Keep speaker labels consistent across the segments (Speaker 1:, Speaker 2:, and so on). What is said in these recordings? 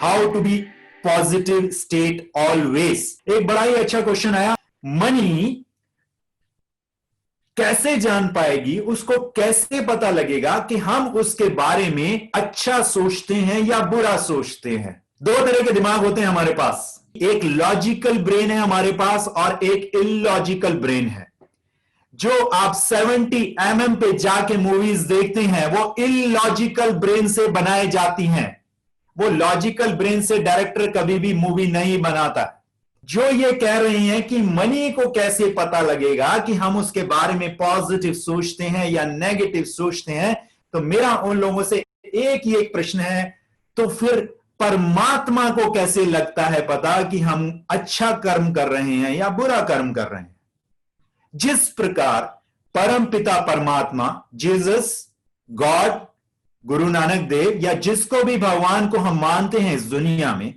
Speaker 1: How to be positive state always. एक बड़ा ही अच्छा क्वेश्चन आया, मनी कैसे जान पाएगी, उसको कैसे पता लगेगा कि हम उसके बारे में अच्छा सोचते हैं या बुरा सोचते हैं। दो तरह के दिमाग होते हैं हमारे पास, एक लॉजिकल ब्रेन है हमारे पास और एक इलॉजिकल ब्रेन है। जो आप 70 mm पे जाके मूवीज देखते हैं वो इलॉजिकल ब्रेन से बनाई जाती हैं। वो लॉजिकल ब्रेन से डायरेक्टर कभी भी मूवी नहीं बनाता। जो ये कह रहे हैं कि मनी को कैसे पता लगेगा कि हम उसके बारे में पॉजिटिव सोचते हैं या नेगेटिव सोचते हैं, तो मेरा उन लोगों से एक ही एक प्रश्न है, तो फिर परमात्मा को कैसे लगता है पता कि हम अच्छा कर्म कर रहे हैं या बुरा कर्म कर रहे हैं। जिस प्रकार परम पिता परमात्मा, जीसस, गॉड, गुरु नानक देव या जिसको भी भगवान को हम मानते हैं इस दुनिया में,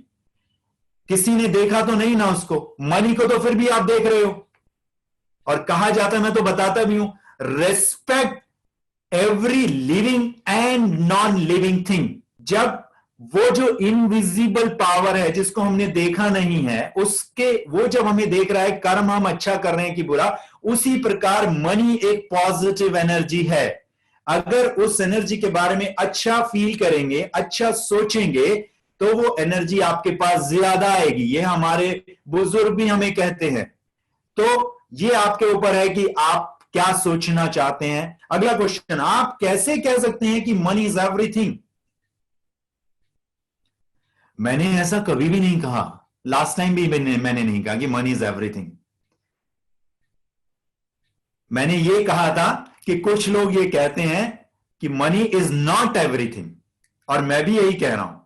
Speaker 1: किसी ने देखा तो नहीं ना उसको, मनी को तो फिर भी आप देख रहे हो। और कहा जाता है, मैं तो बताता भी हूं, respect every living and non living thing. जब वो जो इनविजिबल पावर है जिसको हमने देखा नहीं है, उसके वो जब हमें देख रहा है कर्म हम अच्छा कर रहे हैं कि बुरा, उसी प्रकार मनी एक पॉजिटिव एनर्जी है। अगर उस एनर्जी के बारे में अच्छा फील करेंगे, अच्छा सोचेंगे, तो वो एनर्जी आपके पास ज्यादा आएगी। ये हमारे बुजुर्ग भी हमें कहते हैं। तो ये आपके ऊपर है कि आप क्या सोचना चाहते हैं। अगला क्वेश्चन, आप कैसे कह सकते हैं कि मनी इज एवरीथिंग? मैंने ऐसा कभी भी नहीं कहा, लास्ट टाइम भी मैंने नहीं कहा कि मनी इज एवरीथिंग। मैंने ये कहा था कि कुछ लोग ये कहते हैं कि मनी इज नॉट एवरीथिंग, और मैं भी यही कह रहा हूं।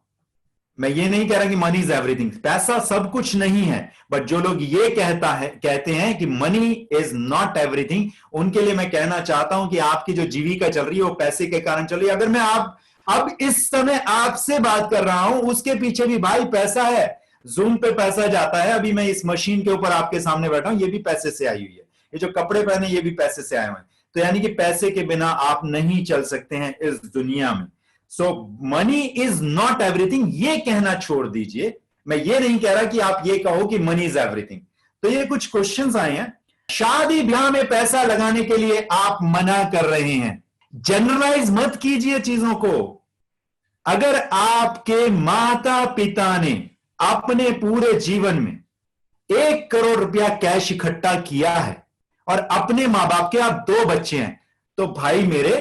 Speaker 1: मैं ये नहीं कह रहा कि मनी इज एवरीथिंग, पैसा सब कुछ नहीं है, बट जो लोग ये कहते हैं कि मनी इज नॉट एवरीथिंग, उनके लिए मैं कहना चाहता हूं कि आपकी जो जीविका चल रही है वो पैसे के कारण चल रही है। अगर मैं अब इस समय आपसे बात कर रहा हूं, उसके पीछे भी भाई पैसा है। जूम पे पैसा जाता है। अभी मैं इस मशीन के ऊपर आपके सामने बैठा हूं, ये भी पैसे से आई हुई है। ये जो कपड़े पहने ये भी पैसे से आए हुए हैं। तो यानी कि पैसे के बिना आप नहीं चल सकते हैं इस दुनिया में। सो मनी इज नॉट एवरीथिंग, ये कहना छोड़ दीजिए। मैं ये नहीं कह रहा कि आप ये कहो कि मनी इज एवरीथिंग। तो ये कुछ क्वेश्चंस आए हैं। शादी ब्याह में पैसा लगाने के लिए आप मना कर रहे हैं। जनरलाइज मत कीजिए चीजों को। अगर आपके माता पिता ने अपने पूरे जीवन में 1 करोड़ रुपया कैश इकट्ठा किया है और अपने मां बाप के आप 2 बच्चे हैं, तो भाई मेरे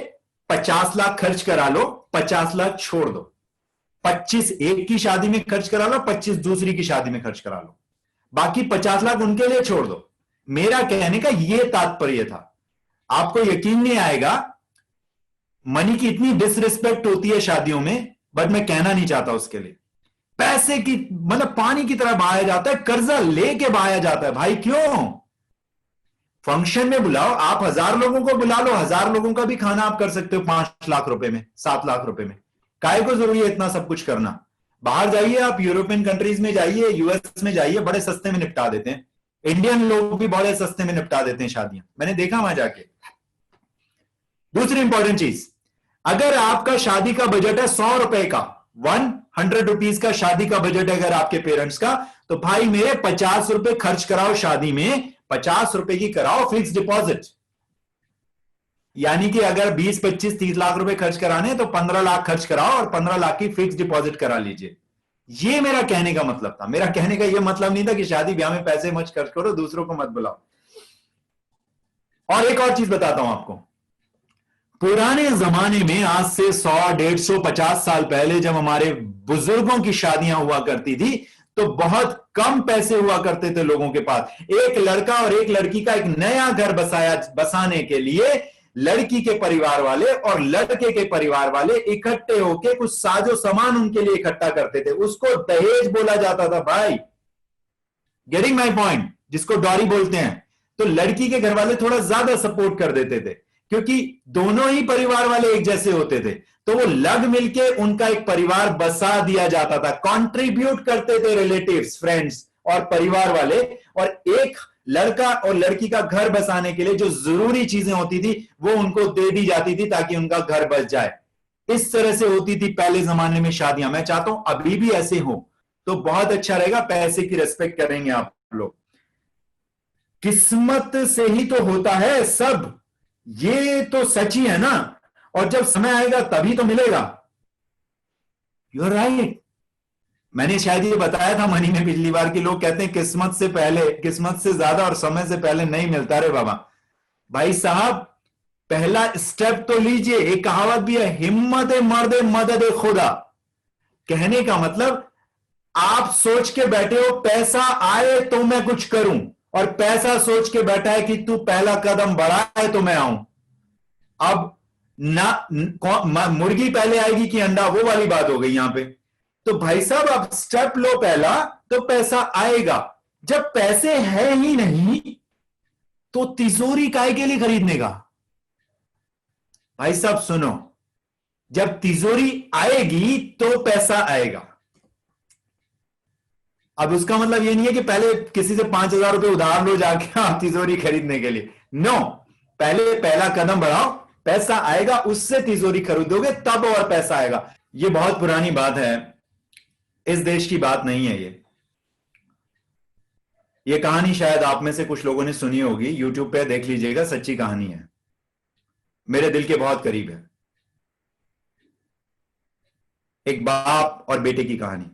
Speaker 1: 50 लाख खर्च करा लो, 50 लाख छोड़ दो। 25 एक की शादी में खर्च करा लो, 25 दूसरी की शादी में खर्च करा लो, बाकी 50 लाख उनके लिए छोड़ दो। मेरा कहने का यह तात्पर्य था। आपको यकीन नहीं आएगा, मनी की इतनी डिसरिस्पेक्ट होती है शादियों में, बट मैं कहना नहीं चाहता उसके लिए। पैसे की मतलब पानी की तरह बहाया जाता है, कर्जा लेके बहाया जाता है। भाई क्यों? फंक्शन में बुलाओ, आप 1000 लोगों को बुला लो, 1000 लोगों का भी खाना आप कर सकते हो 5 लाख रुपए में, 7 लाख रुपए में। काहे को जरूरी है इतना सब कुछ करना? बाहर जाइए, आप यूरोपियन कंट्रीज में जाइए, यूएस में जाइए, बड़े सस्ते में निपटा देते हैं। इंडियन लोग भी बड़े सस्ते में निपटा देते हैं शादियां, मैंने देखा वहां जाके। दूसरी इंपॉर्टेंट चीज, अगर आपका शादी का बजट है 100 रुपए का, 100 रुपीज का शादी का बजट है अगर आपके पेरेंट्स का, तो भाई मेरे 50 रुपए खर्च कराओ शादी में, 50 रुपए की कराओ फिक्स डिपॉजिट। यानी कि अगर 20, 25, 30 लाख रुपए खर्च कराने तो 15 लाख खर्च कराओ और 15 लाख की फिक्स डिपॉजिट करा लीजिए। ये मेरा कहने का मतलब था। मेरा कहने का यह मतलब नहीं था कि शादी ब्याह में पैसे मत खर्च करो, दूसरों को मत बुलाओ। और एक और चीज बताता हूं आपको, पुराने जमाने में, आज से 100, 150, 50 साल पहले जब हमारे बुजुर्गों की शादियां हुआ करती थी, तो बहुत कम पैसे हुआ करते थे लोगों के पास। एक लड़का और एक लड़की का एक नया घर बसाने के लिए लड़की के परिवार वाले और लड़के के परिवार वाले इकट्ठे होकर कुछ साजो सामान उनके लिए इकट्ठा करते थे। उसको दहेज बोला जाता था भाई। Getting my point? जिसको डॉरी बोलते हैं। तो लड़की के घर वाले थोड़ा ज्यादा सपोर्ट कर देते थे, क्योंकि दोनों ही परिवार वाले एक जैसे होते थे। तो वो लग मिलके उनका एक परिवार बसा दिया जाता था। कंट्रीब्यूट करते थे रिलेटिव्स, फ्रेंड्स और परिवार वाले, और एक लड़का और लड़की का घर बसाने के लिए जो जरूरी चीजें होती थी वो उनको दे दी जाती थी ताकि उनका घर बस जाए। इस तरह से होती थी पहले जमाने में शादियां। मैं चाहता हूं अभी भी ऐसे हो। तो बहुत अच्छा रहेगा, पैसे की रेस्पेक्ट करेंगे आप लोग। किस्मत से ही तो होता है सब, ये तो सच ही है ना, और जब समय आएगा तभी तो मिलेगा। You are right. मैंने शायद ये बताया था मनी में पिछली बार कि लोग कहते हैं किस्मत से पहले, किस्मत से ज्यादा और समय से पहले नहीं मिलता। रे बाबा, भाई साहब, पहला स्टेप तो लीजिए। एक कहावत भी है, हिम्मत मर्द मदद खुदा। कहने का मतलब, आप सोच के बैठे हो पैसा आए तो मैं कुछ करूं, और पैसा सोच के बैठा है कि तू पहला कदम बढ़ाए तो मैं आऊं। अब मुर्गी पहले आएगी कि अंडा, वो वाली बात हो गई यहां पे। तो भाई साहब, आप स्टेप लो पहला, तो पैसा आएगा। जब पैसे है ही नहीं तो तिजोरी काय के लिए खरीदने का? भाई साहब सुनो, जब तिजोरी आएगी तो पैसा आएगा। अब उसका मतलब ये नहीं है कि पहले किसी से 5,000 रुपए उधार लो जाके आप तिजोरी खरीदने के लिए। नो, पहले पहला कदम बढ़ाओ, पैसा आएगा, उससे तिजोरी खरीदोगे तब और पैसा आएगा। ये बहुत पुरानी बात है, इस देश की बात नहीं है ये कहानी शायद आप में से कुछ लोगों ने सुनी होगी, यूट्यूब पे देख लीजिएगा, सच्ची कहानी है, मेरे दिल के बहुत करीब है। एक बाप और बेटे की कहानी।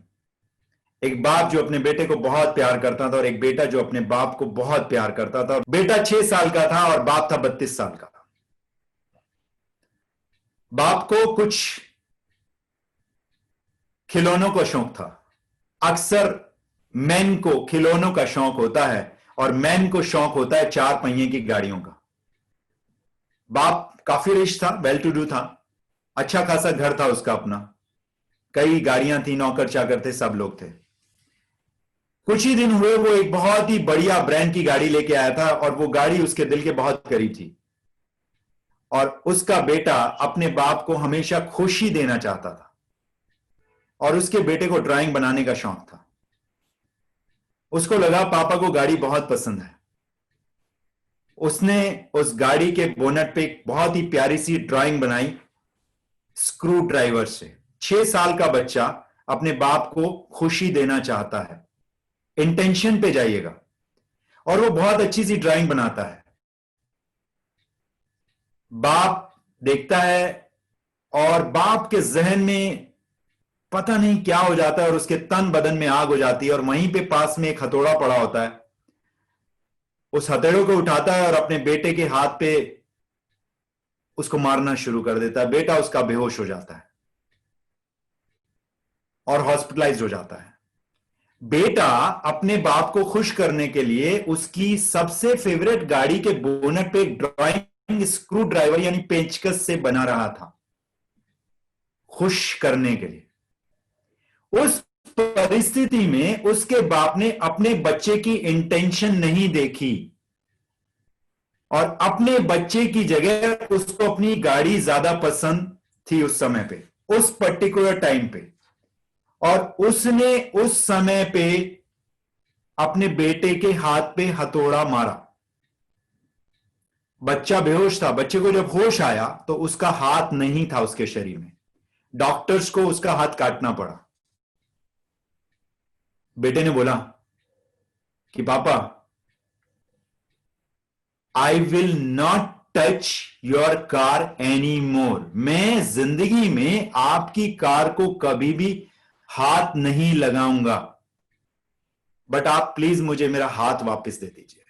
Speaker 1: एक बाप जो अपने बेटे को बहुत प्यार करता था, और एक बेटा जो अपने बाप को बहुत प्यार करता था। बेटा 6 साल का था और बाप था 32 साल का। बाप को कुछ खिलौनों का शौक था। अक्सर मैन को खिलौनों का शौक होता है, और मैन को शौक होता है 4 पहिए की गाड़ियों का। बाप काफी रिच था, वेल टू डू था, अच्छा खासा घर था उसका अपना, कई गाड़ियां थी, नौकर चाकर थे, सब लोग थे। कुछ ही दिन हुए वो एक बहुत ही बढ़िया ब्रांड की गाड़ी लेके आया था, और वो गाड़ी उसके दिल के बहुत करीब थी। और उसका बेटा अपने बाप को हमेशा खुशी देना चाहता था, और उसके बेटे को ड्राइंग बनाने का शौक था। उसको लगा पापा को गाड़ी बहुत पसंद है। उसने उस गाड़ी के बोनट पे एक बहुत ही प्यारी सी ड्राइंग बनाई स्क्रू ड्राइवर से। 6 साल का बच्चा अपने बाप को खुशी देना चाहता है, इंटेंशन पे जाइएगा। और वो बहुत अच्छी सी ड्राइंग बनाता है। बाप देखता है, और बाप के जहन में पता नहीं क्या हो जाता है, और उसके तन बदन में आग हो जाती है। और वहीं पे पास में एक हथौड़ा पड़ा होता है, उस हथौड़े को उठाता है और अपने बेटे के हाथ पे उसको मारना शुरू कर देता है। बेटा उसका बेहोश हो जाता है और हॉस्पिटलाइज हो जाता है। बेटा अपने बाप को खुश करने के लिए उसकी सबसे फेवरेट गाड़ी के बोनट पे एक ड्राइंग स्क्रू ड्राइवर यानी पेंचकस से बना रहा था, खुश करने के लिए। उस परिस्थिति में उसके बाप ने अपने बच्चे की इंटेंशन नहीं देखी, और अपने बच्चे की जगह उसको अपनी गाड़ी ज्यादा पसंद थी उस समय पे, उस पर्टिकुलर टाइम पे। और उसने उस समय पे अपने बेटे के हाथ पे हथौड़ा मारा। बच्चा बेहोश था। बच्चे को जब होश आया तो उसका हाथ नहीं था उसके शरीर में। डॉक्टर्स को उसका हाथ काटना पड़ा। बेटे ने बोला कि पापा, I will not touch your car any more. मैं जिंदगी में आपकी कार को कभी भी हाथ नहीं लगाऊंगा, बट आप प्लीज मुझे मेरा हाथ वापस दे दीजिए।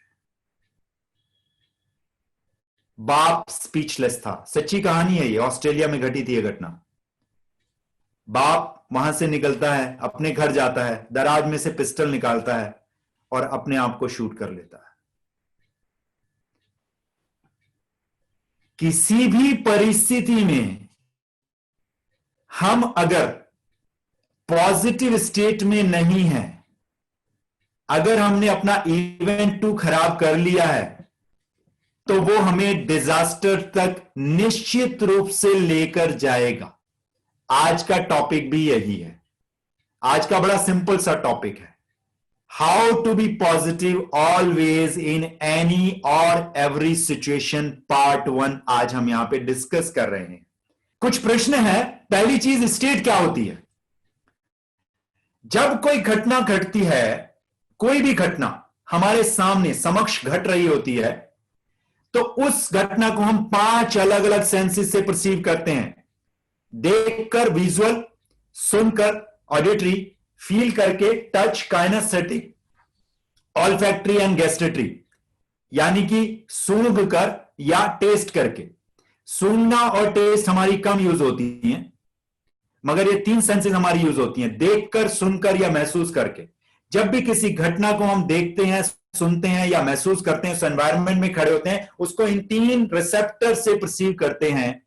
Speaker 1: बाप स्पीचलेस था। सच्ची कहानी है ये, ऑस्ट्रेलिया में घटी थी यह घटना। बाप वहां से निकलता है, अपने घर जाता है, दराज में से पिस्टल निकालता है और अपने आप को शूट कर लेता है। किसी भी परिस्थिति में हम अगर पॉजिटिव स्टेट में नहीं है, अगर हमने अपना इवेंट 2 खराब कर लिया है, तो वो हमें डिजास्टर तक निश्चित रूप से लेकर जाएगा। आज का टॉपिक भी यही है। आज का बड़ा सिंपल सा टॉपिक है, how to be positive always in any और एवरी सिचुएशन, पार्ट 1 आज हम यहां पे डिस्कस कर रहे हैं। कुछ प्रश्न है। पहली चीज, स्टेट क्या होती है? जब कोई घटना घटती है, कोई भी घटना हमारे सामने समक्ष घट रही होती है, तो उस घटना को हम 5 अलग अलग सेंसेस से परसीव करते हैं। देखकर विजुअल, सुनकर ऑडिटरी, फील करके टच, काइनेस्थेटिक, ऑल्फैक्टरी एंड गैस्ट्रेटरी, यानी कि सूंघ कर या टेस्ट करके। सूंघना और टेस्ट हमारी कम यूज होती हैं, मगर ये 3 सेंसेस हमारी यूज होती हैं, देखकर, सुनकर या महसूस करके। जब भी किसी घटना को हम देखते हैं, सुनते हैं या महसूस करते हैं, उस एनवायरनमेंट में खड़े होते हैं, उसको इन 3 रिसेप्टर से परसीव करते हैं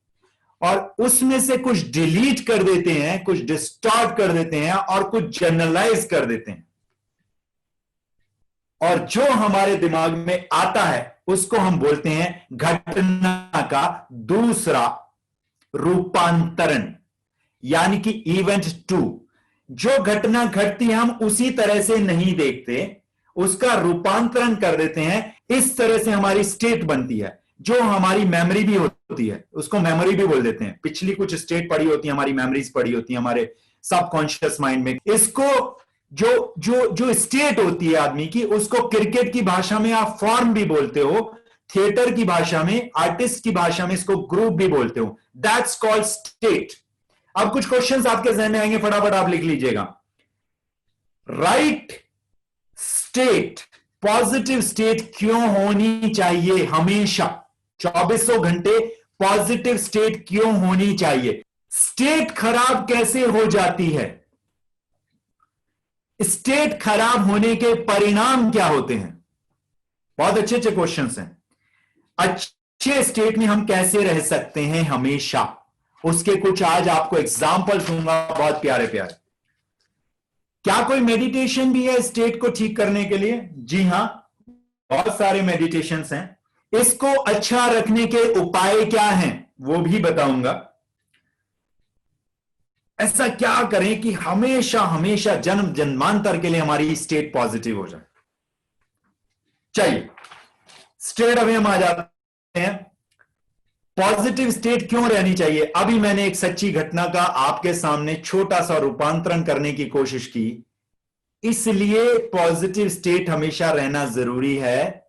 Speaker 1: और उसमें से कुछ डिलीट कर देते हैं, कुछ डिस्टॉर्ट कर देते हैं और कुछ जनरलाइज कर देते हैं। और जो हमारे दिमाग में आता है उसको हम बोलते हैं घटना का दूसरा रूपांतरण, यानी कि इवेंट 2। जो घटना घटती है हम उसी तरह से नहीं देखते, उसका रूपांतरण कर देते हैं। इस तरह से हमारी स्टेट बनती है, जो हमारी मेमोरी भी होती है, उसको मेमोरी भी बोल देते हैं। पिछली कुछ स्टेट पड़ी होती है, हमारी मेमोरीज पड़ी होती है हमारे सबकॉन्शियस माइंड में। इसको जो जो जो स्टेट होती है आदमी की, उसको क्रिकेट की भाषा में आप फॉर्म भी बोलते हो, थिएटर की भाषा में, आर्टिस्ट की भाषा में इसको ग्रुप भी बोलते हो। That's called state. अब कुछ क्वेश्चंस आपके जहन में आएंगे, फटाफट आप लिख लीजिएगा। राइट स्टेट, पॉजिटिव स्टेट क्यों होनी चाहिए हमेशा? 24 घंटे पॉजिटिव स्टेट क्यों होनी चाहिए? स्टेट खराब कैसे हो जाती है? स्टेट खराब होने के परिणाम क्या होते हैं? बहुत अच्छे अच्छे क्वेश्चंस हैं। अच्छे स्टेट में हम कैसे रह सकते हैं हमेशा, उसके कुछ आज आपको एग्जाम्पल दूंगा, बहुत प्यारे प्यारे। क्या कोई मेडिटेशन भी है स्टेट को ठीक करने के लिए? जी हां, बहुत सारे मेडिटेशंस हैं। इसको अच्छा रखने के उपाय क्या हैं वो भी बताऊंगा। ऐसा क्या करें कि हमेशा हमेशा जन्म जन्मांतर के लिए हमारी स्टेट पॉजिटिव हो जाए। चलिए स्टेट अभी हम आ जाते हैं। पॉजिटिव स्टेट क्यों रहनी चाहिए? अभी मैंने एक सच्ची घटना का आपके सामने छोटा सा रूपांतरण करने की कोशिश की, इसलिए पॉजिटिव स्टेट हमेशा रहना जरूरी है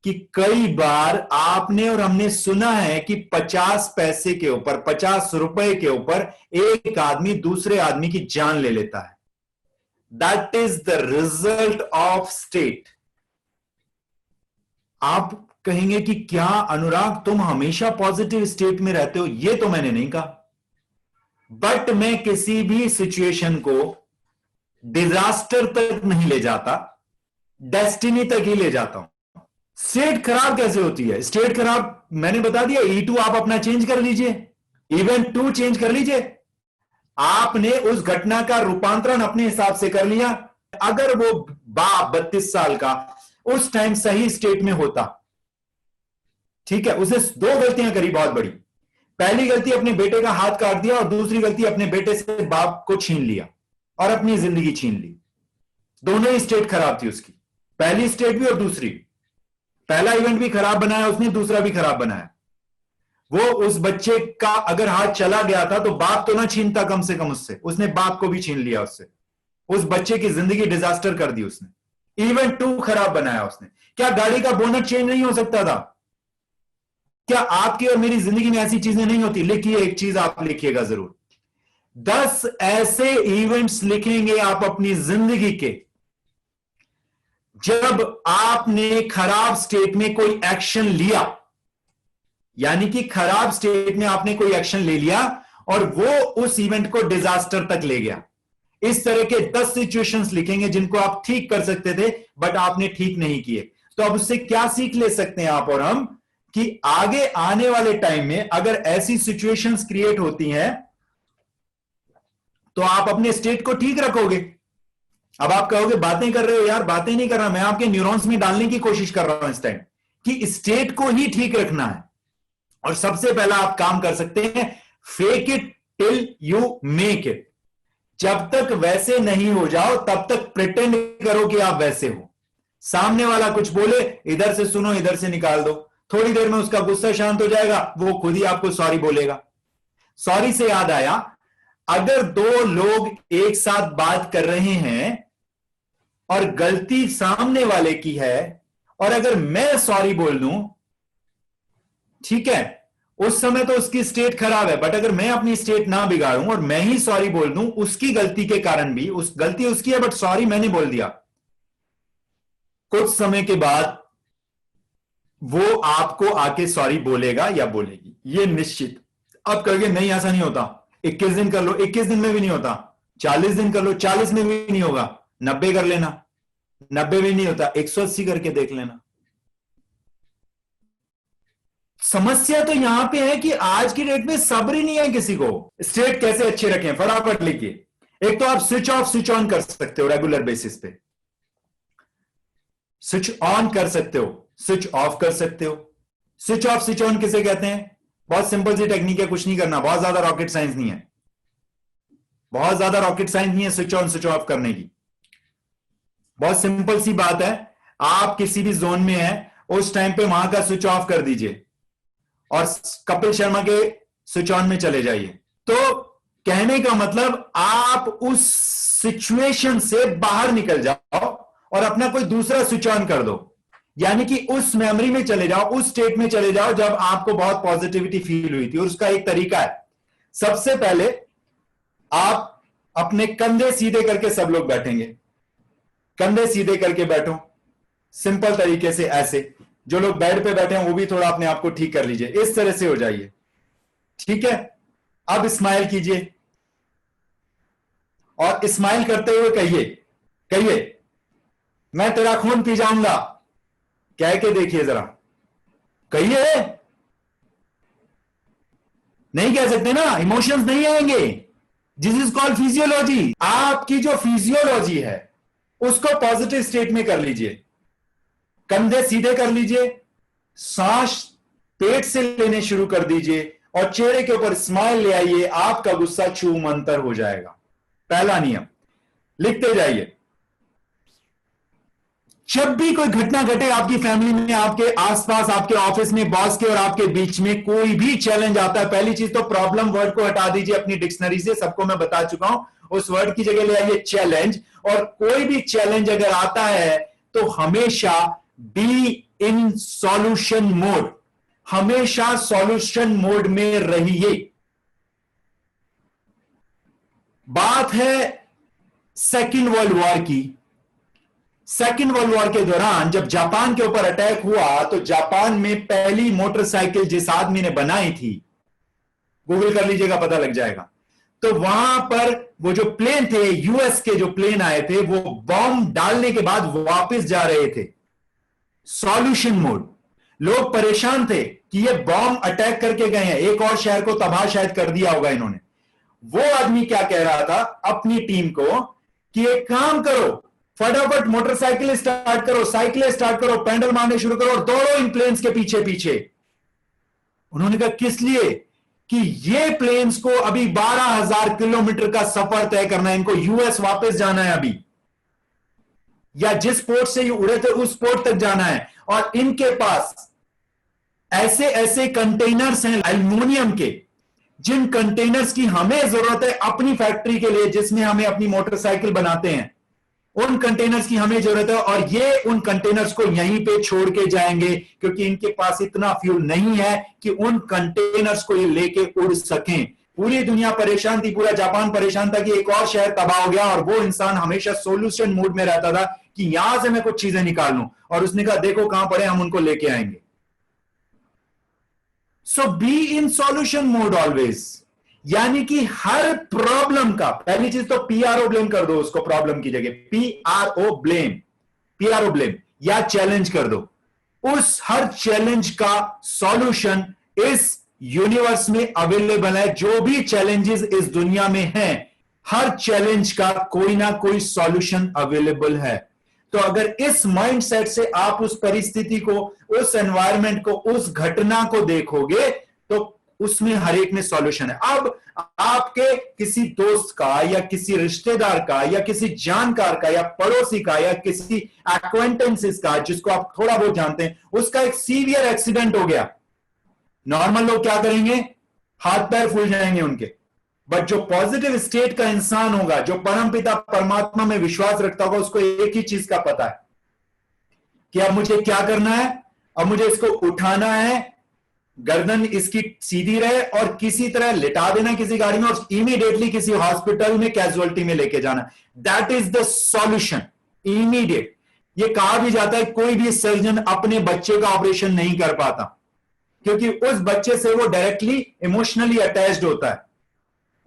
Speaker 1: कि कई बार आपने और हमने सुना है कि 50 पैसे के ऊपर, 50 रुपए के ऊपर एक आदमी दूसरे आदमी की जान ले लेता है। That is the result of state. आप कहेंगे कि क्या अनुराग तुम हमेशा पॉजिटिव स्टेट में रहते हो? यह तो मैंने नहीं कहा, बट मैं किसी भी सिचुएशन को डिजास्टर तक नहीं ले जाता, डेस्टिनी तक ही ले जाता हूं। स्टेट खराब कैसे होती है? स्टेट खराब मैंने बता दिया, E2 आप अपना चेंज कर लीजिए, इवेंट 2 चेंज कर लीजिए। आपने उस घटना का रूपांतरण अपने हिसाब से कर लिया। अगर वो बाप 32 साल का उस टाइम सही स्टेट में होता, ठीक है, उसने 2 गलतियां करी बहुत बड़ी। पहली गलती अपने बेटे का हाथ काट दिया और दूसरी गलती अपने बेटे से बाप को छीन लिया और अपनी जिंदगी छीन ली। दोनों ही स्टेट खराब थी उसकी, पहली स्टेट भी और दूसरी। पहला इवेंट भी खराब बनाया उसने, दूसरा भी खराब बनाया। वो उस बच्चे का अगर हाथ चला गया था तो बाप तो ना छीनता कम से कम उससे, उसने बाप को भी छीन लिया उससे। उस बच्चे की जिंदगी डिजास्टर कर दी उसने। इवेंट 2 खराब बनाया उसने। क्या गाड़ी का बोनट चेंज नहीं हो सकता था? क्या आपकी और मेरी जिंदगी में ऐसी चीजें नहीं होती? लिखिए, एक चीज आप लिखिएगा जरूर, 10 ऐसे इवेंट्स लिखेंगे आप अपनी जिंदगी के, जब आपने खराब स्टेट में कोई एक्शन लिया, यानी कि खराब स्टेट में आपने कोई एक्शन ले लिया और वो उस इवेंट को डिजास्टर तक ले गया। इस तरह के 10 सिचुएशंस लिखेंगे जिनको आप ठीक कर सकते थे बट आपने ठीक नहीं किए। तो अब उससे क्या सीख ले सकते हैं आप और हम कि आगे आने वाले टाइम में अगर ऐसी सिचुएशंस क्रिएट होती हैं तो आप अपने स्टेट को ठीक रखोगे। अब आप कहोगे बातें कर रहे हो यार, बातें नहीं कर रहा, मैं आपके न्यूरॉन्स में डालने की कोशिश कर रहा हूं इस टाइम कि स्टेट को ही ठीक रखना है। और सबसे पहला आप काम कर सकते हैं, fake it till you make it. जब तक वैसे नहीं हो जाओ तब तक प्रिटेंड करो कि आप वैसे हो। सामने वाला कुछ बोले, इधर से सुनो, इधर से निकाल दो। थोड़ी देर में उसका गुस्सा शांत हो जाएगा, वो खुद ही आपको सॉरी बोलेगा। सॉरी से याद आया, अगर दो लोग एक साथ बात कर रहे हैं और गलती सामने वाले की है, और अगर मैं सॉरी बोल दूं, ठीक है, उस समय तो उसकी स्टेट खराब है, बट अगर मैं अपनी स्टेट ना बिगाड़ूं और मैं ही सॉरी बोल दूं उसकी गलती के कारण भी, उस गलती उसकी है बट सॉरी मैंने बोल दिया, कुछ समय के बाद वो आपको आके सॉरी बोलेगा या बोलेगी, ये निश्चित। अब कहोगे नहीं ऐसा नहीं होता, 21 दिन कर लो, 21 दिन में भी नहीं होता, 40 दिन कर लो, 40 में भी नहीं होगा, 90 कर लेना, 90 भी नहीं होता, 180 करके देख लेना। समस्या तो यहां पे है कि आज की डेट में सब्र ही नहीं है किसी को। स्टेट कैसे अच्छे रखें, फटाफट लिखिए। एक तो आप स्विच ऑफ स्विच ऑन कर सकते हो रेगुलर बेसिस पे, स्विच ऑन कर सकते हो, स्विच ऑफ कर सकते हो। स्विच ऑफ स्विच ऑन किसे कहते हैं? बहुत सिंपल सी टेक्निक है, कुछ नहीं करना, बहुत ज्यादा रॉकेट साइंस नहीं है, बहुत ज्यादा रॉकेट साइंस नहीं है स्विच ऑन स्विच ऑफ करने की। बहुत सिंपल सी बात है, आप किसी भी जोन में है उस टाइम पे वहां का स्विच ऑफ कर दीजिए और कपिल शर्मा के स्विच ऑन में चले जाइए। तो कहने का मतलब आप उस सिचुएशन से बाहर निकल जाओ और अपना कोई दूसरा स्विच ऑन कर दो, यानी कि उस मेमोरी में चले जाओ, उस स्टेट में चले जाओ जब आपको बहुत पॉजिटिविटी फील हुई थी। और उसका एक तरीका है, सबसे पहले आप अपने कंधे सीधे करके, सब लोग बैठेंगे, कंधे सीधे करके बैठो सिंपल तरीके से, ऐसे। जो लोग बेड पे बैठे हैं वो भी थोड़ा अपने आप को ठीक कर लीजिए, इस तरह से हो जाइए, ठीक है। अब स्माइल कीजिए और स्माइल करते हुए कहिए, कहिए मैं तेरा खून पी जाऊंगा, कह के देखिए जरा, कहिए। नहीं कह सकते ना, इमोशंस नहीं आएंगे। This is called physiology. आपकी जो फिजियोलॉजी है उसको पॉजिटिव स्टेट में कर लीजिए, कंधे सीधे कर लीजिए, सांस पेट से लेने शुरू कर दीजिए और चेहरे के ऊपर स्माइल ले आइए, आपका गुस्सा छूमंतर हो जाएगा। पहला नियम लिखते जाइए। जब भी कोई घटना घटे आपकी फैमिली में, आपके आसपास, आपके ऑफिस में, बॉस के और आपके बीच में कोई भी चैलेंज आता है, पहली चीज तो प्रॉब्लम वर्ड को हटा दीजिए अपनी डिक्शनरी से, सबको मैं बता चुका हूं। उस वर्ड की जगह ले आइए चैलेंज। और कोई भी चैलेंज अगर आता है तो हमेशा बी इन सॉल्यूशन मोड, हमेशा सॉल्यूशन मोड में रहिए। बात है सेकेंड वर्ल्ड वॉर की। सेकेंड वर्ल्ड वॉर के दौरान जब जापान के ऊपर अटैक हुआ तो जापान में पहली मोटरसाइकिल जिस आदमी ने बनाई थी, गूगल कर लीजिएगा पता लग जाएगा, तो वहां पर वो जो प्लेन थे, यूएस के जो प्लेन आए थे, वो बॉम्ब डालने के बाद वापस जा रहे थे। Solution mode. लोग परेशान थे कि ये बॉम्ब अटैक करके गए हैं, एक और शहर को तबाह शायद कर दिया होगा इन्होंने। वो आदमी क्या कह रहा था अपनी टीम को कि एक काम करो, फटाफट मोटरसाइकिल स्टार्ट करो, साइकिलें स्टार्ट करो, पैडल मारने शुरू करो और दौड़ो इन प्लेन्स के पीछे पीछे। उन्होंने कहा किस लिए? कि ये प्लेन्स को अभी 12,000 किलोमीटर का सफर तय करना है, इनको यूएस वापस जाना है अभी, या जिस पोर्ट से ये उड़े थे उस पोर्ट तक जाना है। और इनके पास ऐसे ऐसे कंटेनर्स हैं एल्युमिनियम के, जिन कंटेनर्स की हमें जरूरत है अपनी फैक्ट्री के लिए, जिसमें हमें अपनी मोटरसाइकिल बनाते हैं, उन कंटेनर्स की हमें जरूरत है। और ये उन कंटेनर्स को यहीं पे छोड़ के जाएंगे क्योंकि इनके पास इतना फ्यूल नहीं है कि उन कंटेनर्स को ये लेके उड़ सकें। पूरी दुनिया परेशान थी, पूरा जापान परेशान था कि एक और शहर तबाह हो गया, और वो इंसान हमेशा सॉल्यूशन मूड में रहता था कि यहां से मैं कुछ चीजें निकाल लूं, और उसने कहा देखो कहां पड़े, हम उनको लेके आएंगे। So be in solution mode always, यानी कि हर प्रॉब्लम का, पहली चीज तो पीआरओ ब्लेम कर दो उसको, प्रॉब्लम की जगह पीआरओ ब्लेम, पीआरओ ब्लेम, या चैलेंज कर दो। उस हर चैलेंज का सॉल्यूशन इस यूनिवर्स में अवेलेबल है। जो भी चैलेंजेस इस दुनिया में हैं, हर चैलेंज का कोई ना कोई सॉल्यूशन अवेलेबल है। तो अगर इस माइंडसेट से आप उस परिस्थिति को, उस एनवायरनमेंट को, उस घटना को देखोगे तो उसमें हर एक में सॉल्यूशन है। अब आपके किसी दोस्त का या किसी रिश्तेदार का या किसी जानकार का या पड़ोसी का या किसी एक्वेंटेंसेस का जिसको आप थोड़ा बहुत जानते हैं, उसका एक सीवियर एक्सीडेंट हो गया, नॉर्मल लोग क्या करेंगे? हाथ पैर फूल जाएंगे उनके, बट जो पॉजिटिव स्टेट का इंसान होगा, जो परमपिता परमात्मा में विश्वास रखता होगा, उसको एक ही चीज का पता है कि अब मुझे क्या करना है। अब मुझे इसको उठाना है, गर्दन इसकी सीधी रहे और किसी तरह लिटा देना किसी गाड़ी में और इमीडिएटली किसी हॉस्पिटल में कैजुअलिटी में लेके जाना। That is the solution, immediate. ये कहा भी जाता है कोई भी सर्जन अपने बच्चे का ऑपरेशन नहीं कर पाता, क्योंकि उस बच्चे से वो डायरेक्टली इमोशनली अटैच्ड होता है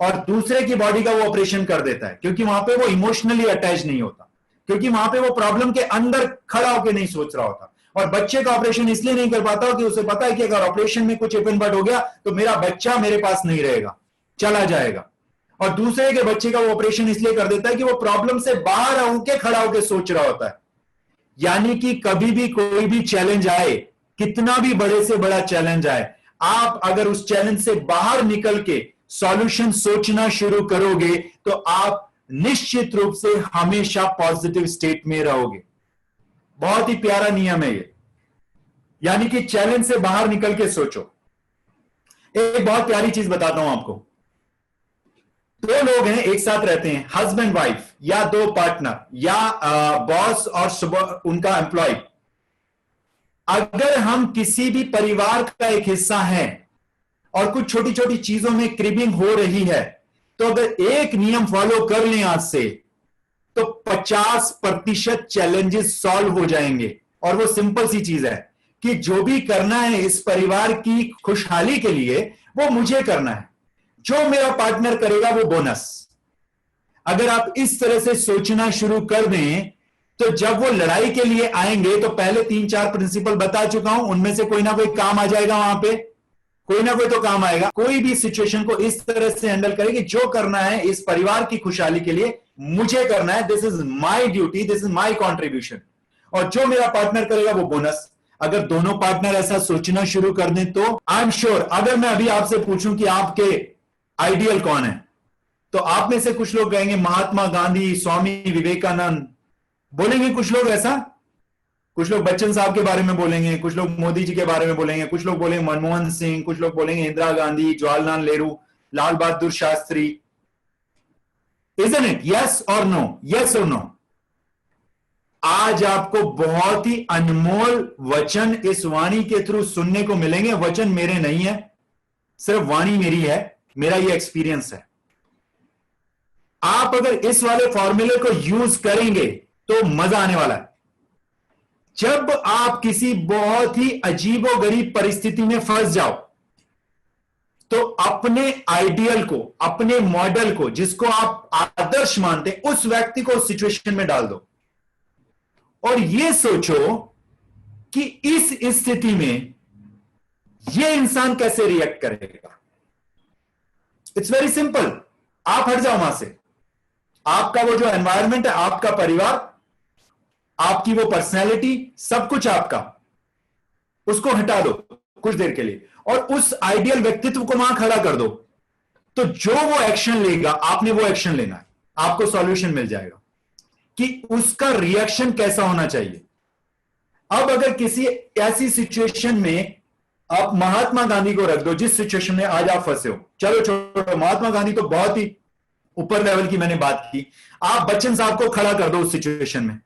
Speaker 1: और दूसरे की बॉडी का वो ऑपरेशन कर देता है, क्योंकि वहां पे वो इमोशनली अटैच नहीं होता, क्योंकि वहां पे वो प्रॉब्लम के अंदर खड़ा होकर नहीं सोच रहा होता। और बच्चे का ऑपरेशन इसलिए नहीं कर पाता कि उसे पता है कि अगर ऑपरेशन में कुछ इपन बट हो गया तो मेरा बच्चा मेरे पास नहीं रहेगा, चला जाएगा। और दूसरे के बच्चे का वो ऑपरेशन इसलिए कर देता है कि वो प्रॉब्लम से बाहर होकर खड़ा होकर सोच रहा होता है। यानी कि कभी भी कोई भी चैलेंज आए, कितना भी बड़े से बड़ा चैलेंज आए, आप अगर उस चैलेंज से बाहर निकल के सॉल्यूशन सोचना शुरू करोगे तो आप निश्चित रूप से हमेशा पॉजिटिव स्टेट में रहोगे। बहुत ही प्यारा नियम है ये, यानी कि चैलेंज से बाहर निकल के सोचो। एक बहुत प्यारी चीज बताता हूं आपको। दो लोग हैं, एक साथ रहते हैं, हस्बैंड वाइफ या दो पार्टनर या बॉस और उनका एम्प्लॉय। अगर हम किसी भी परिवार का एक हिस्सा हैं और कुछ छोटी छोटी चीजों में क्रिबिंग हो रही है, तो अगर एक नियम फॉलो कर लें आज से तो 50% चैलेंजेस सॉल्व हो जाएंगे। और वो सिंपल सी चीज है कि जो भी करना है इस परिवार की खुशहाली के लिए वो मुझे करना है, जो मेरा पार्टनर करेगा वो बोनस। अगर आप इस तरह से सोचना शुरू कर दें तो जब वो लड़ाई के लिए आएंगे तो पहले 3-4 प्रिंसिपल बता चुका हूं, उनमें से कोई ना कोई काम आ जाएगा, वहां पे कोई ना कोई तो काम आएगा। कोई भी सिचुएशन को इस तरह से हैंडल करेगी, जो करना है इस परिवार की खुशहाली के लिए मुझे करना है, this is my duty, this is my contribution, और जो मेरा पार्टनर करेगा वो बोनस। अगर दोनों पार्टनर ऐसा सोचना शुरू कर दें तो आई एम श्योर, अगर मैं अभी आपसे पूछूं कि आपके आइडियल कौन है, तो आप में से कुछ लोग कहेंगे महात्मा गांधी, स्वामी विवेकानंद, बोलेंगे कुछ लोग ऐसा, कुछ लोग बच्चन साहब के बारे में बोलेंगे, कुछ लोग मोदी जी के बारे में बोलेंगे, कुछ लोग बोलेंगे मनमोहन सिंह, कुछ लोग बोलेंगे Indira Gandhi, Jawaharlal Nehru, Lal Bahadur Shastri. Isn't it? Yes or no? Yes or no? आज आपको बहुत ही अनमोल वचन इस वाणी के थ्रू सुनने को मिलेंगे। वचन मेरे नहीं है, सिर्फ वाणी मेरी है, मेरा ये एक्सपीरियंस है। आप अगर इस वाले फॉर्मूले को यूज करेंगे तो मजा आने वाला है। जब आप किसी बहुत ही अजीबोगरीब परिस्थिति में फंस जाओ तो अपने आइडियल को, अपने मॉडल को, जिसको आप आदर्श मानते हैं, उस व्यक्ति को उस सिचुएशन में डाल दो और यह सोचो कि इस स्थिति में यह इंसान कैसे रिएक्ट करेगा। It's very simple. आप हट जाओ वहां से, आपका वो जो एनवायरनमेंट है, आपका परिवार, आपकी वो पर्सनैलिटी, सब कुछ आपका, उसको हटा दो कुछ देर के लिए और उस आइडियल व्यक्तित्व को वहां खड़ा कर दो। तो जो वो एक्शन लेगा, आपने वो एक्शन लेना है, आपको सॉल्यूशन मिल जाएगा कि उसका रिएक्शन कैसा होना चाहिए। अब अगर किसी ऐसी सिचुएशन में आप महात्मा गांधी को रख दो, जिस सिचुएशन में आज आप फंसे हो, चलो छोड़ो, महात्मा गांधी तो बहुत ही ऊपर लेवल की मैंने बात की, आप बच्चन साहब को खड़ा कर दो उस सिचुएशन में,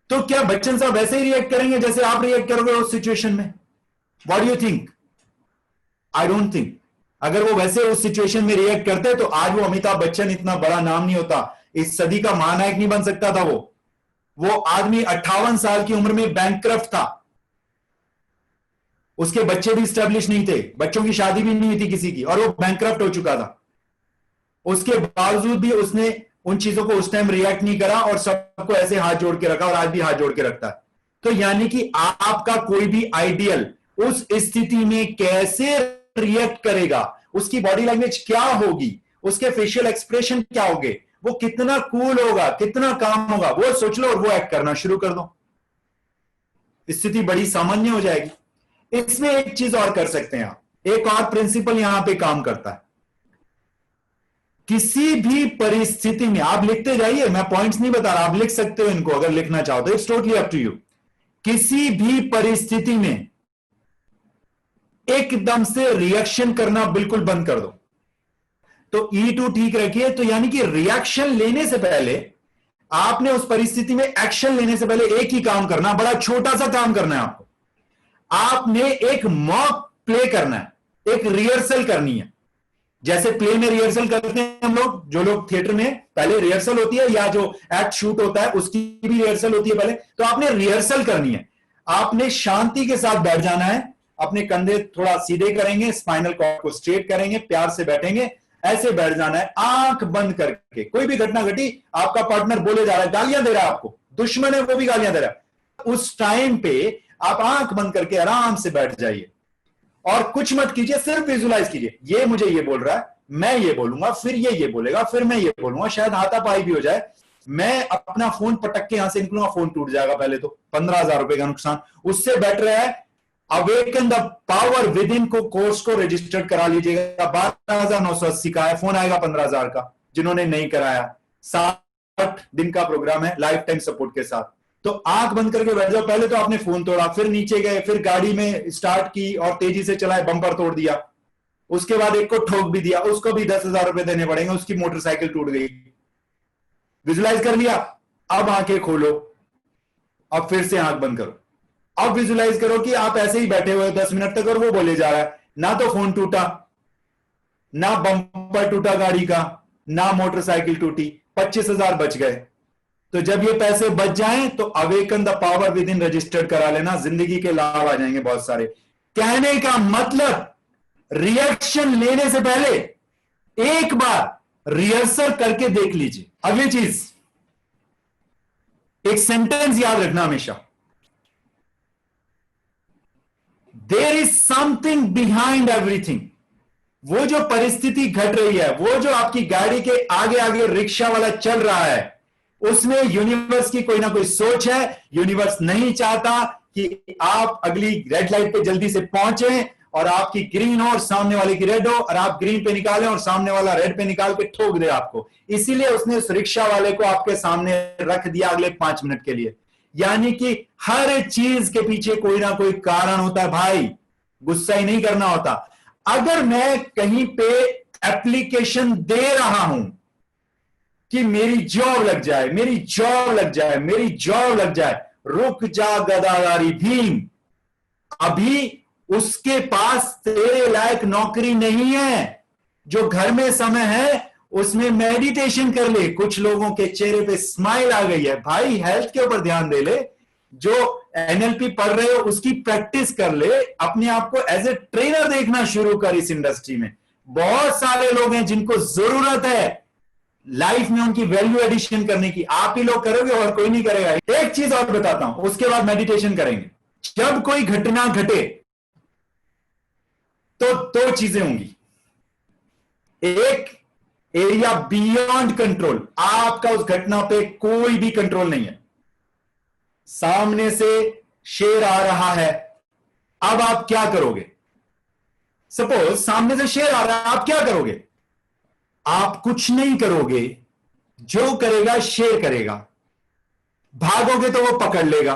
Speaker 1: तो क्या बच्चन साहब वैसे ही रिएक्ट करेंगे जैसे आप रिएक्ट करोगे उस सिचुएशन में? What do you think? I don't think. अगर वो वैसे उस सिचुएशन में रिएक्ट करते तो आज वो अमिताभ बच्चन इतना बड़ा नाम नहीं होता, इस सदी का महानायक नहीं बन सकता था। वो आदमी 58 साल की उम्र में बैंकक्रफ्ट था, उसके बच्चे भी स्टैब्लिश नहीं थे, बच्चों की शादी भी नहीं हुई थी किसी की, और वो बैंकक्रफ्ट हो चुका था। उसके बावजूद भी उसने उन चीजों को उस टाइम रिएक्ट नहीं करा और सबको ऐसे हाथ जोड़ के रखा और आज भी हाथ जोड़ के रखता है। तो यानी कि आपका कोई भी आइडियल उस स्थिति में कैसे रिएक्ट करेगा, उसकी बॉडी लैंग्वेज क्या होगी, उसके फेशियल एक्सप्रेशन क्या होंगे, वो कितना कूल होगा, कितना काम होगा, वो सोच लो और वो एक्ट करना शुरू कर दो, स्थिति बड़ी सामान्य हो जाएगी। इसमें एक चीज और कर सकते हैं आप, एक और प्रिंसिपल यहां पे काम करता है। किसी भी परिस्थिति में आप लिखते जाइए, मैं पॉइंट्स नहीं बता रहा, आप लिख सकते हो इनको अगर लिखना चाहो तो, it's totally up to you. किसी भी परिस्थिति में एकदम से रिएक्शन करना बिल्कुल बंद कर दो। तो E2 ठीक रखिए। तो यानी कि रिएक्शन लेने से पहले आपने उस परिस्थिति में एक्शन लेने से पहले एक ही काम करना, बड़ा छोटा सा काम करना है आपको। आपने एक मॉक प्ले करना है, एक रिहर्सल करनी है। जैसे प्ले में रिहर्सल करते हैं हम लोग, जो लोग थिएटर में पहले रिहर्सल होती है, या जो एक्ट शूट होता है उसकी भी रिहर्सल होती है पहले। तो आपने रिहर्सल करनी है। आपने शांति के साथ बैठ जाना है, अपने कंधे थोड़ा सीधे करेंगे, स्पाइनल कॉर्ड को स्ट्रेट करेंगे, प्यार से बैठेंगे, ऐसे बैठ जाना है आंख बंद करके। कोई भी घटना घटी, आपका पार्टनर बोले जा रहा है, गालियां दे रहा है आपको, दुश्मन है वो भी गालियां दे रहा है, उस टाइम पे आप आंख बंद करके आराम से बैठ जाइए और कुछ मत कीजिए, सिर्फ विजुलाइज कीजिए। ये मुझे ये बोल रहा है, मैं ये बोलूंगा, फिर ये बोलेगा, फिर मैं ये बोलूंगा, शायद हाथापाई भी हो जाए, मैं अपना फोन पटक के यहां से निकलूंगा, फोन टूट जाएगा, पहले तो 15,000 रुपए का नुकसान। उससे बेटर है awaken the power with in को कोर्स को रजिस्टर्ड करा लीजिएगा। 12,980 का है, फोन आएगा 15,000 का जिन्होंने नहीं कराया। 60 दिन का प्रोग्राम है लाइफ टाइम सपोर्ट के साथ। तो आंख बंद करके बैठ जाओ। पहले तो आपने फोन तोड़ा, फिर नीचे गए, फिर गाड़ी में स्टार्ट की और तेजी से चलाए, बम्पर तोड़ दिया, उसके बाद एक को ठोक भी दिया, उसको भी 10,000 रुपए देने पड़ेंगे, उसकी मोटरसाइकिल टूट गई। विजुलाइज कर लिया, अब आंखें खोलो, अब फिर से आंख बंद करो। अब विजुलाइज करो कि आप ऐसे ही बैठे हुए 10 मिनट तक और वो बोले जा रहा है, ना तो फोन टूटा, ना बम्पर टूटा गाड़ी का, ना मोटरसाइकिल टूटी, 25,000 बच गए। तो जब ये पैसे बच जाएं तो awaken the power with in registered करा लेना, जिंदगी के लाभ आ जाएंगे बहुत सारे। कहने का मतलब रिएक्शन लेने से पहले एक बार रिहर्सल करके देख लीजिए। अगली चीज, एक सेंटेंस याद रखना हमेशा, there is something behind everything. वो जो परिस्थिति घट रही है, वो जो आपकी गाड़ी के आगे आगे रिक्शा वाला चल रहा है, उसमें यूनिवर्स की कोई ना कोई सोच है। यूनिवर्स नहीं चाहता कि आप अगली रेड लाइट पे जल्दी से पहुंचे और आपकी ग्रीन हो और सामने वाले की रेड हो, और आप ग्रीन पे निकालें और सामने वाला रेड पे निकाल के ठोक दे आपको। इसीलिए उसने उस रिक्शा वाले को आपके सामने रख दिया अगले 5 मिनट के लिए। यानी कि हर चीज के पीछे कोई ना कोई कारण होता है भाई, गुस्सा ही नहीं करना होता। अगर मैं कहीं पे एप्लीकेशन दे रहा हूं कि मेरी जॉब लग जाए, मेरी जॉब लग जाए, मेरी जॉब लग जाए, रुक जा गदादारी भीम, अभी उसके पास तेरे लायक नौकरी नहीं है। जो घर में समय है उसमें मेडिटेशन कर ले। कुछ लोगों के चेहरे पे स्माइल आ गई है, भाई हेल्थ के ऊपर ध्यान दे ले। जो एनएलपी पढ़ रहे हो उसकी प्रैक्टिस कर ले, अपने आप को एज ए ट्रेनर देखना शुरू कर। इस इंडस्ट्री में बहुत सारे लोग हैं जिनको जरूरत है लाइफ में उनकी वैल्यू एडिशन करने की। आप ही लोग करोगे और कोई नहीं करेगा। एक चीज और बताता हूं, उसके बाद मेडिटेशन करेंगे। जब कोई घटना घटे तो 2 चीजें होंगी। एक, एरिया बियॉन्ड कंट्रोल, आपका उस घटना पे कोई भी कंट्रोल नहीं है। सामने से शेर आ रहा है, अब आप क्या करोगे? सपोज सामने से शेर आ रहा है, आप क्या करोगे? आप कुछ नहीं करोगे, जो करेगा शेर करेगा। भागोगे तो वो पकड़ लेगा,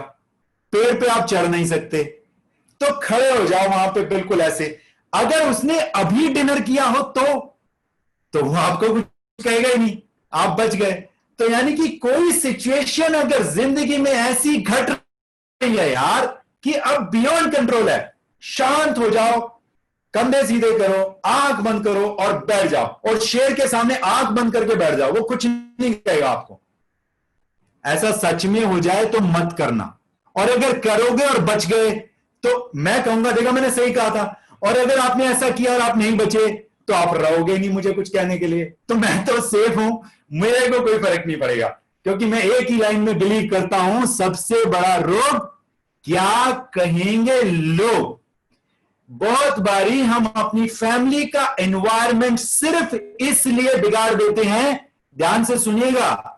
Speaker 1: पेड़ पे आप चढ़ नहीं सकते, तो खड़े हो जाओ वहां पे बिल्कुल ऐसे। अगर उसने अभी डिनर किया हो तो वो आपको कुछ कहेगा ही नहीं, आप बच गए। तो यानी कि कोई सिचुएशन अगर जिंदगी में ऐसी घट रही है यार कि अब बियॉन्ड कंट्रोल है, शांत हो जाओ, कंधे सीधे करो, आंख बंद करो और बैठ जाओ। और शेर के सामने आंख बंद करके बैठ जाओ, वो कुछ नहीं कहेगा आपको। ऐसा सच में हो जाए तो मत करना, और अगर करोगे और बच गए तो मैं कहूंगा देखा मैंने सही कहा था। और अगर आपने ऐसा किया और आप नहीं बचे तो आप रहोगे नहीं मुझे कुछ कहने के लिए। तो मैं तो सेफ हूं, मेरे को कोई फर्क नहीं पड़ेगा, क्योंकि मैं एक ही लाइन में बिलीव करता हूं, सबसे बड़ा रोग क्या कहेंगे लोग। बहुत बारी हम अपनी फैमिली का एनवायरनमेंट सिर्फ इसलिए बिगाड़ देते हैं, ध्यान से सुनिएगा,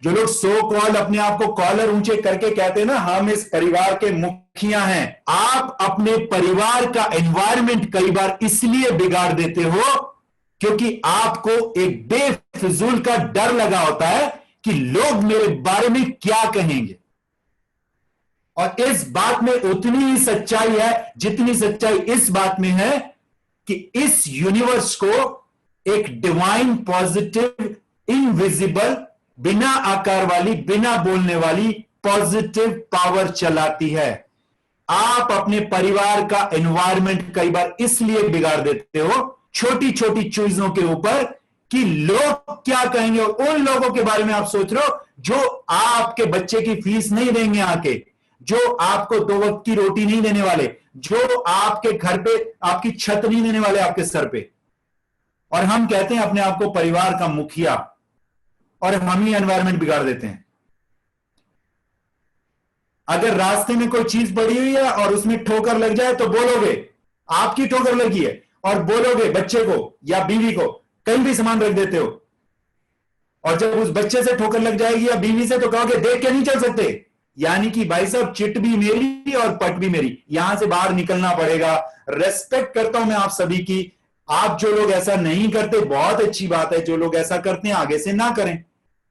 Speaker 1: जो लोग सो कॉल अपने आप को कॉलर ऊंचे करके कहते हैं ना हम इस परिवार के मुखिया हैं, आप अपने परिवार का एनवायरनमेंट कई बार इसलिए बिगाड़ देते हो क्योंकि आपको एक बेफिजूल का डर लगा होता है कि लोग मेरे बारे में क्या कहेंगे। और इस बात में उतनी ही सच्चाई है जितनी सच्चाई इस बात में है कि इस यूनिवर्स को एक डिवाइन पॉजिटिव इनविजिबल बिना आकार वाली बिना बोलने वाली पॉजिटिव पावर चलाती है। आप अपने परिवार का एनवायरनमेंट कई बार इसलिए बिगाड़ देते हो छोटी छोटी चीजों के ऊपर कि लोग क्या कहेंगे, और उन लोगों के बारे में आप सोच रहे हो जो आपके बच्चे की फीस नहीं देंगे आके, जो आपको 2 वक्त की रोटी नहीं देने वाले, जो आपके घर पे आपकी छत नहीं देने वाले आपके सर पे। और हम कहते हैं अपने आप को परिवार का मुखिया, और हम ही एनवायरनमेंट बिगाड़ देते हैं। अगर रास्ते में कोई चीज पड़ी हुई है और उसमें ठोकर लग जाए तो बोलोगे आपकी ठोकर लगी है, और बोलोगे बच्चे को या बीवी को, कहीं भी सामान रख देते हो, और जब उस बच्चे से ठोकर लग जाएगी या बीवी से तो कहोगे देख के नहीं चल सकते। यानी कि भाई साहब चिट भी मेरी और पट भी मेरी, यहां से बाहर निकलना पड़ेगा। रेस्पेक्ट करता हूं मैं आप सभी की। आप जो लोग ऐसा नहीं करते बहुत अच्छी बात है, जो लोग ऐसा करते हैं आगे से ना करें।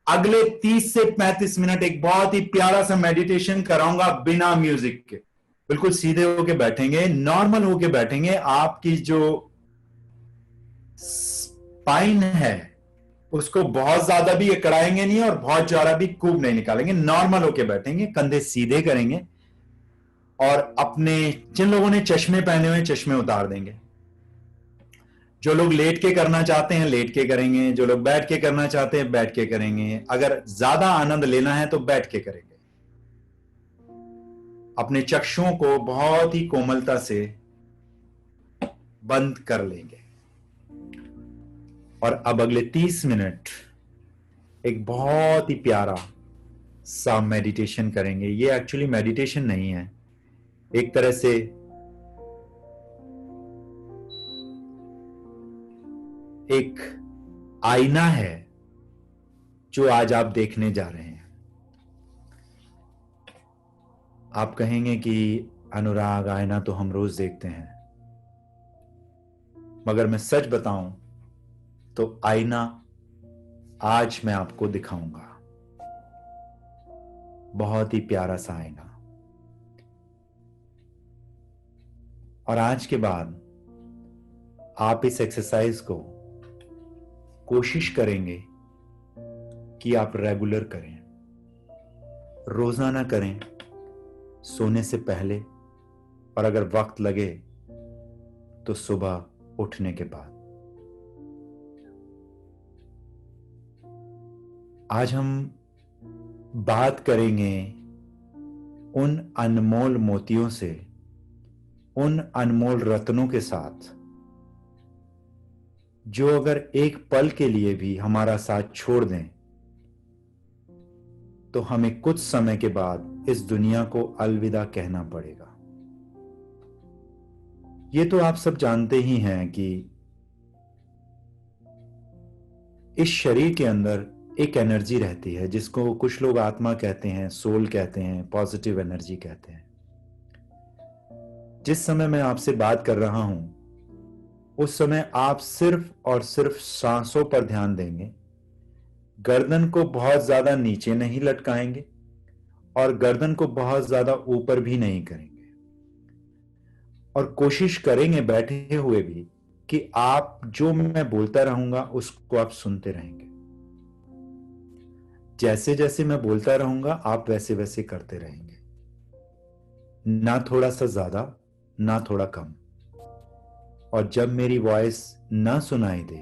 Speaker 1: अगले 30 से 35 मिनट एक बहुत ही प्यारा सा मेडिटेशन कराऊंगा बिना म्यूजिक के। बिल्कुल सीधे होके बैठेंगे, नॉर्मल होके बैठेंगे। आपकी जो स्पाइन है उसको बहुत ज्यादा भी कड़ाएंगे नहीं और बहुत ज्यादा भी कूब नहीं निकालेंगे। नॉर्मल होके बैठेंगे, कंधे सीधे करेंगे, और अपने जिन लोगों ने चश्मे पहने हुए चश्मे उतार देंगे। जो लोग लेट के करना चाहते हैं लेट के करेंगे, जो लोग बैठ के करना चाहते हैं बैठ के करेंगे। अगर ज्यादा आनंद लेना है तो बैठ के करेंगे। अपने चक्षुओं को बहुत ही कोमलता से बंद कर लेंगे, और अब अगले 30 मिनट एक बहुत ही प्यारा सा मेडिटेशन करेंगे। ये एक्चुअली मेडिटेशन नहीं है, एक तरह से एक आईना है जो आज आप देखने जा रहे हैं। आप कहेंगे कि अनुराग आईना तो हम रोज देखते हैं, मगर मैं सच बताऊं तो आईना आज मैं आपको दिखाऊंगा। बहुत ही प्यारा सा आईना। और आज के बाद आप इस एक्सरसाइज को कोशिश करेंगे कि आप रेगुलर करें, रोजाना करें, सोने से पहले, और अगर वक्त लगे तो सुबह उठने के बाद। आज हम बात करेंगे उन अनमोल मोतियों से, उन अनमोल रत्नों के साथ जो अगर एक पल के लिए भी हमारा साथ छोड़ दें तो हमें कुछ समय के बाद इस दुनिया को अलविदा कहना पड़ेगा। ये तो आप सब जानते ही हैं कि इस शरीर के अंदर एक एनर्जी रहती है जिसको कुछ लोग आत्मा कहते हैं, सोल कहते हैं, पॉजिटिव एनर्जी कहते हैं। जिस समय मैं आपसे बात कर रहा हूं उस समय आप सिर्फ और सिर्फ सांसों पर ध्यान देंगे। गर्दन को बहुत ज्यादा नीचे नहीं लटकाएंगे और गर्दन को बहुत ज्यादा ऊपर भी नहीं करेंगे, और कोशिश करेंगे बैठे हुए भी कि आप जो मैं बोलता रहूंगा उसको आप सुनते रहेंगे। जैसे जैसे मैं बोलता रहूंगा आप वैसे वैसे करते रहेंगे, ना थोड़ा सा ज्यादा ना थोड़ा कम। और जब मेरी वॉइस ना सुनाई दे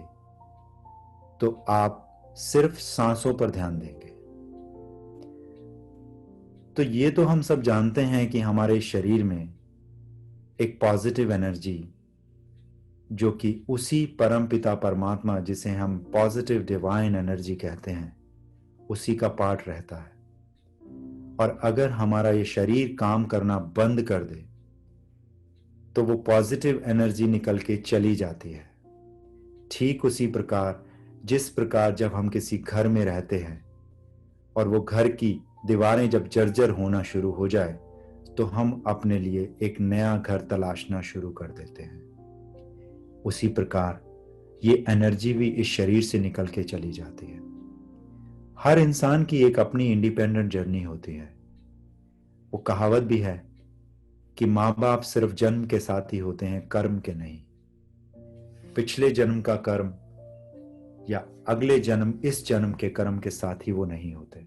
Speaker 1: तो आप सिर्फ सांसों पर ध्यान देंगे। तो ये तो हम सब जानते हैं कि हमारे शरीर में एक पॉजिटिव एनर्जी, जो कि उसी परम पिता परमात्मा जिसे हम पॉजिटिव डिवाइन एनर्जी कहते हैं, उसी का पार्ट रहता है। और अगर हमारा ये शरीर काम करना बंद कर दे तो वो पॉजिटिव एनर्जी निकल के चली जाती है। ठीक उसी प्रकार जिस प्रकार जब हम किसी घर में रहते हैं और वो घर की दीवारें जब जर्जर होना शुरू हो जाए तो हम अपने लिए एक नया घर तलाशना शुरू कर देते हैं, उसी प्रकार ये एनर्जी भी इस शरीर से निकल के चली जाती है। हर इंसान की एक अपनी इंडिपेंडेंट जर्नी होती है। वो कहावत भी है कि माँ बाप सिर्फ जन्म के साथी होते हैं, कर्म के नहीं। पिछले जन्म का कर्म या अगले जन्म, इस जन्म के कर्म के साथी वो नहीं होते।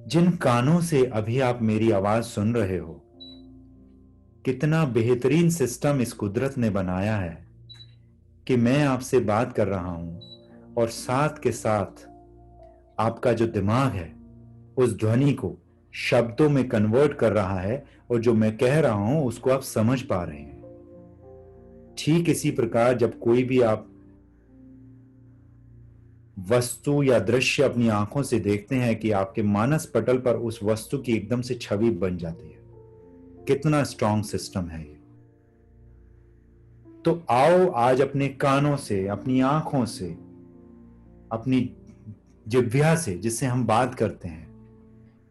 Speaker 1: जिन कानों से अभी आप मेरी आवाज सुन रहे हो, कितना बेहतरीन सिस्टम इस कुदरत ने बनाया है कि मैं आपसे बात कर रहा हूं और साथ के साथ आपका जो दिमाग है उस ध्वनि को शब्दों में कन्वर्ट कर रहा है और जो मैं कह रहा हूं उसको आप समझ पा रहे हैं। ठीक इसी प्रकार जब कोई भी आप वस्तु या दृश्य अपनी आंखों से देखते हैं कि आपके मानस पटल पर उस वस्तु की एकदम से छवि बन जाती है। कितना स्ट्रॉन्ग सिस्टम है ये। तो आओ आज अपने कानों से, अपनी आंखों से, अपनी जिह्वा से जिससे हम बात करते हैं,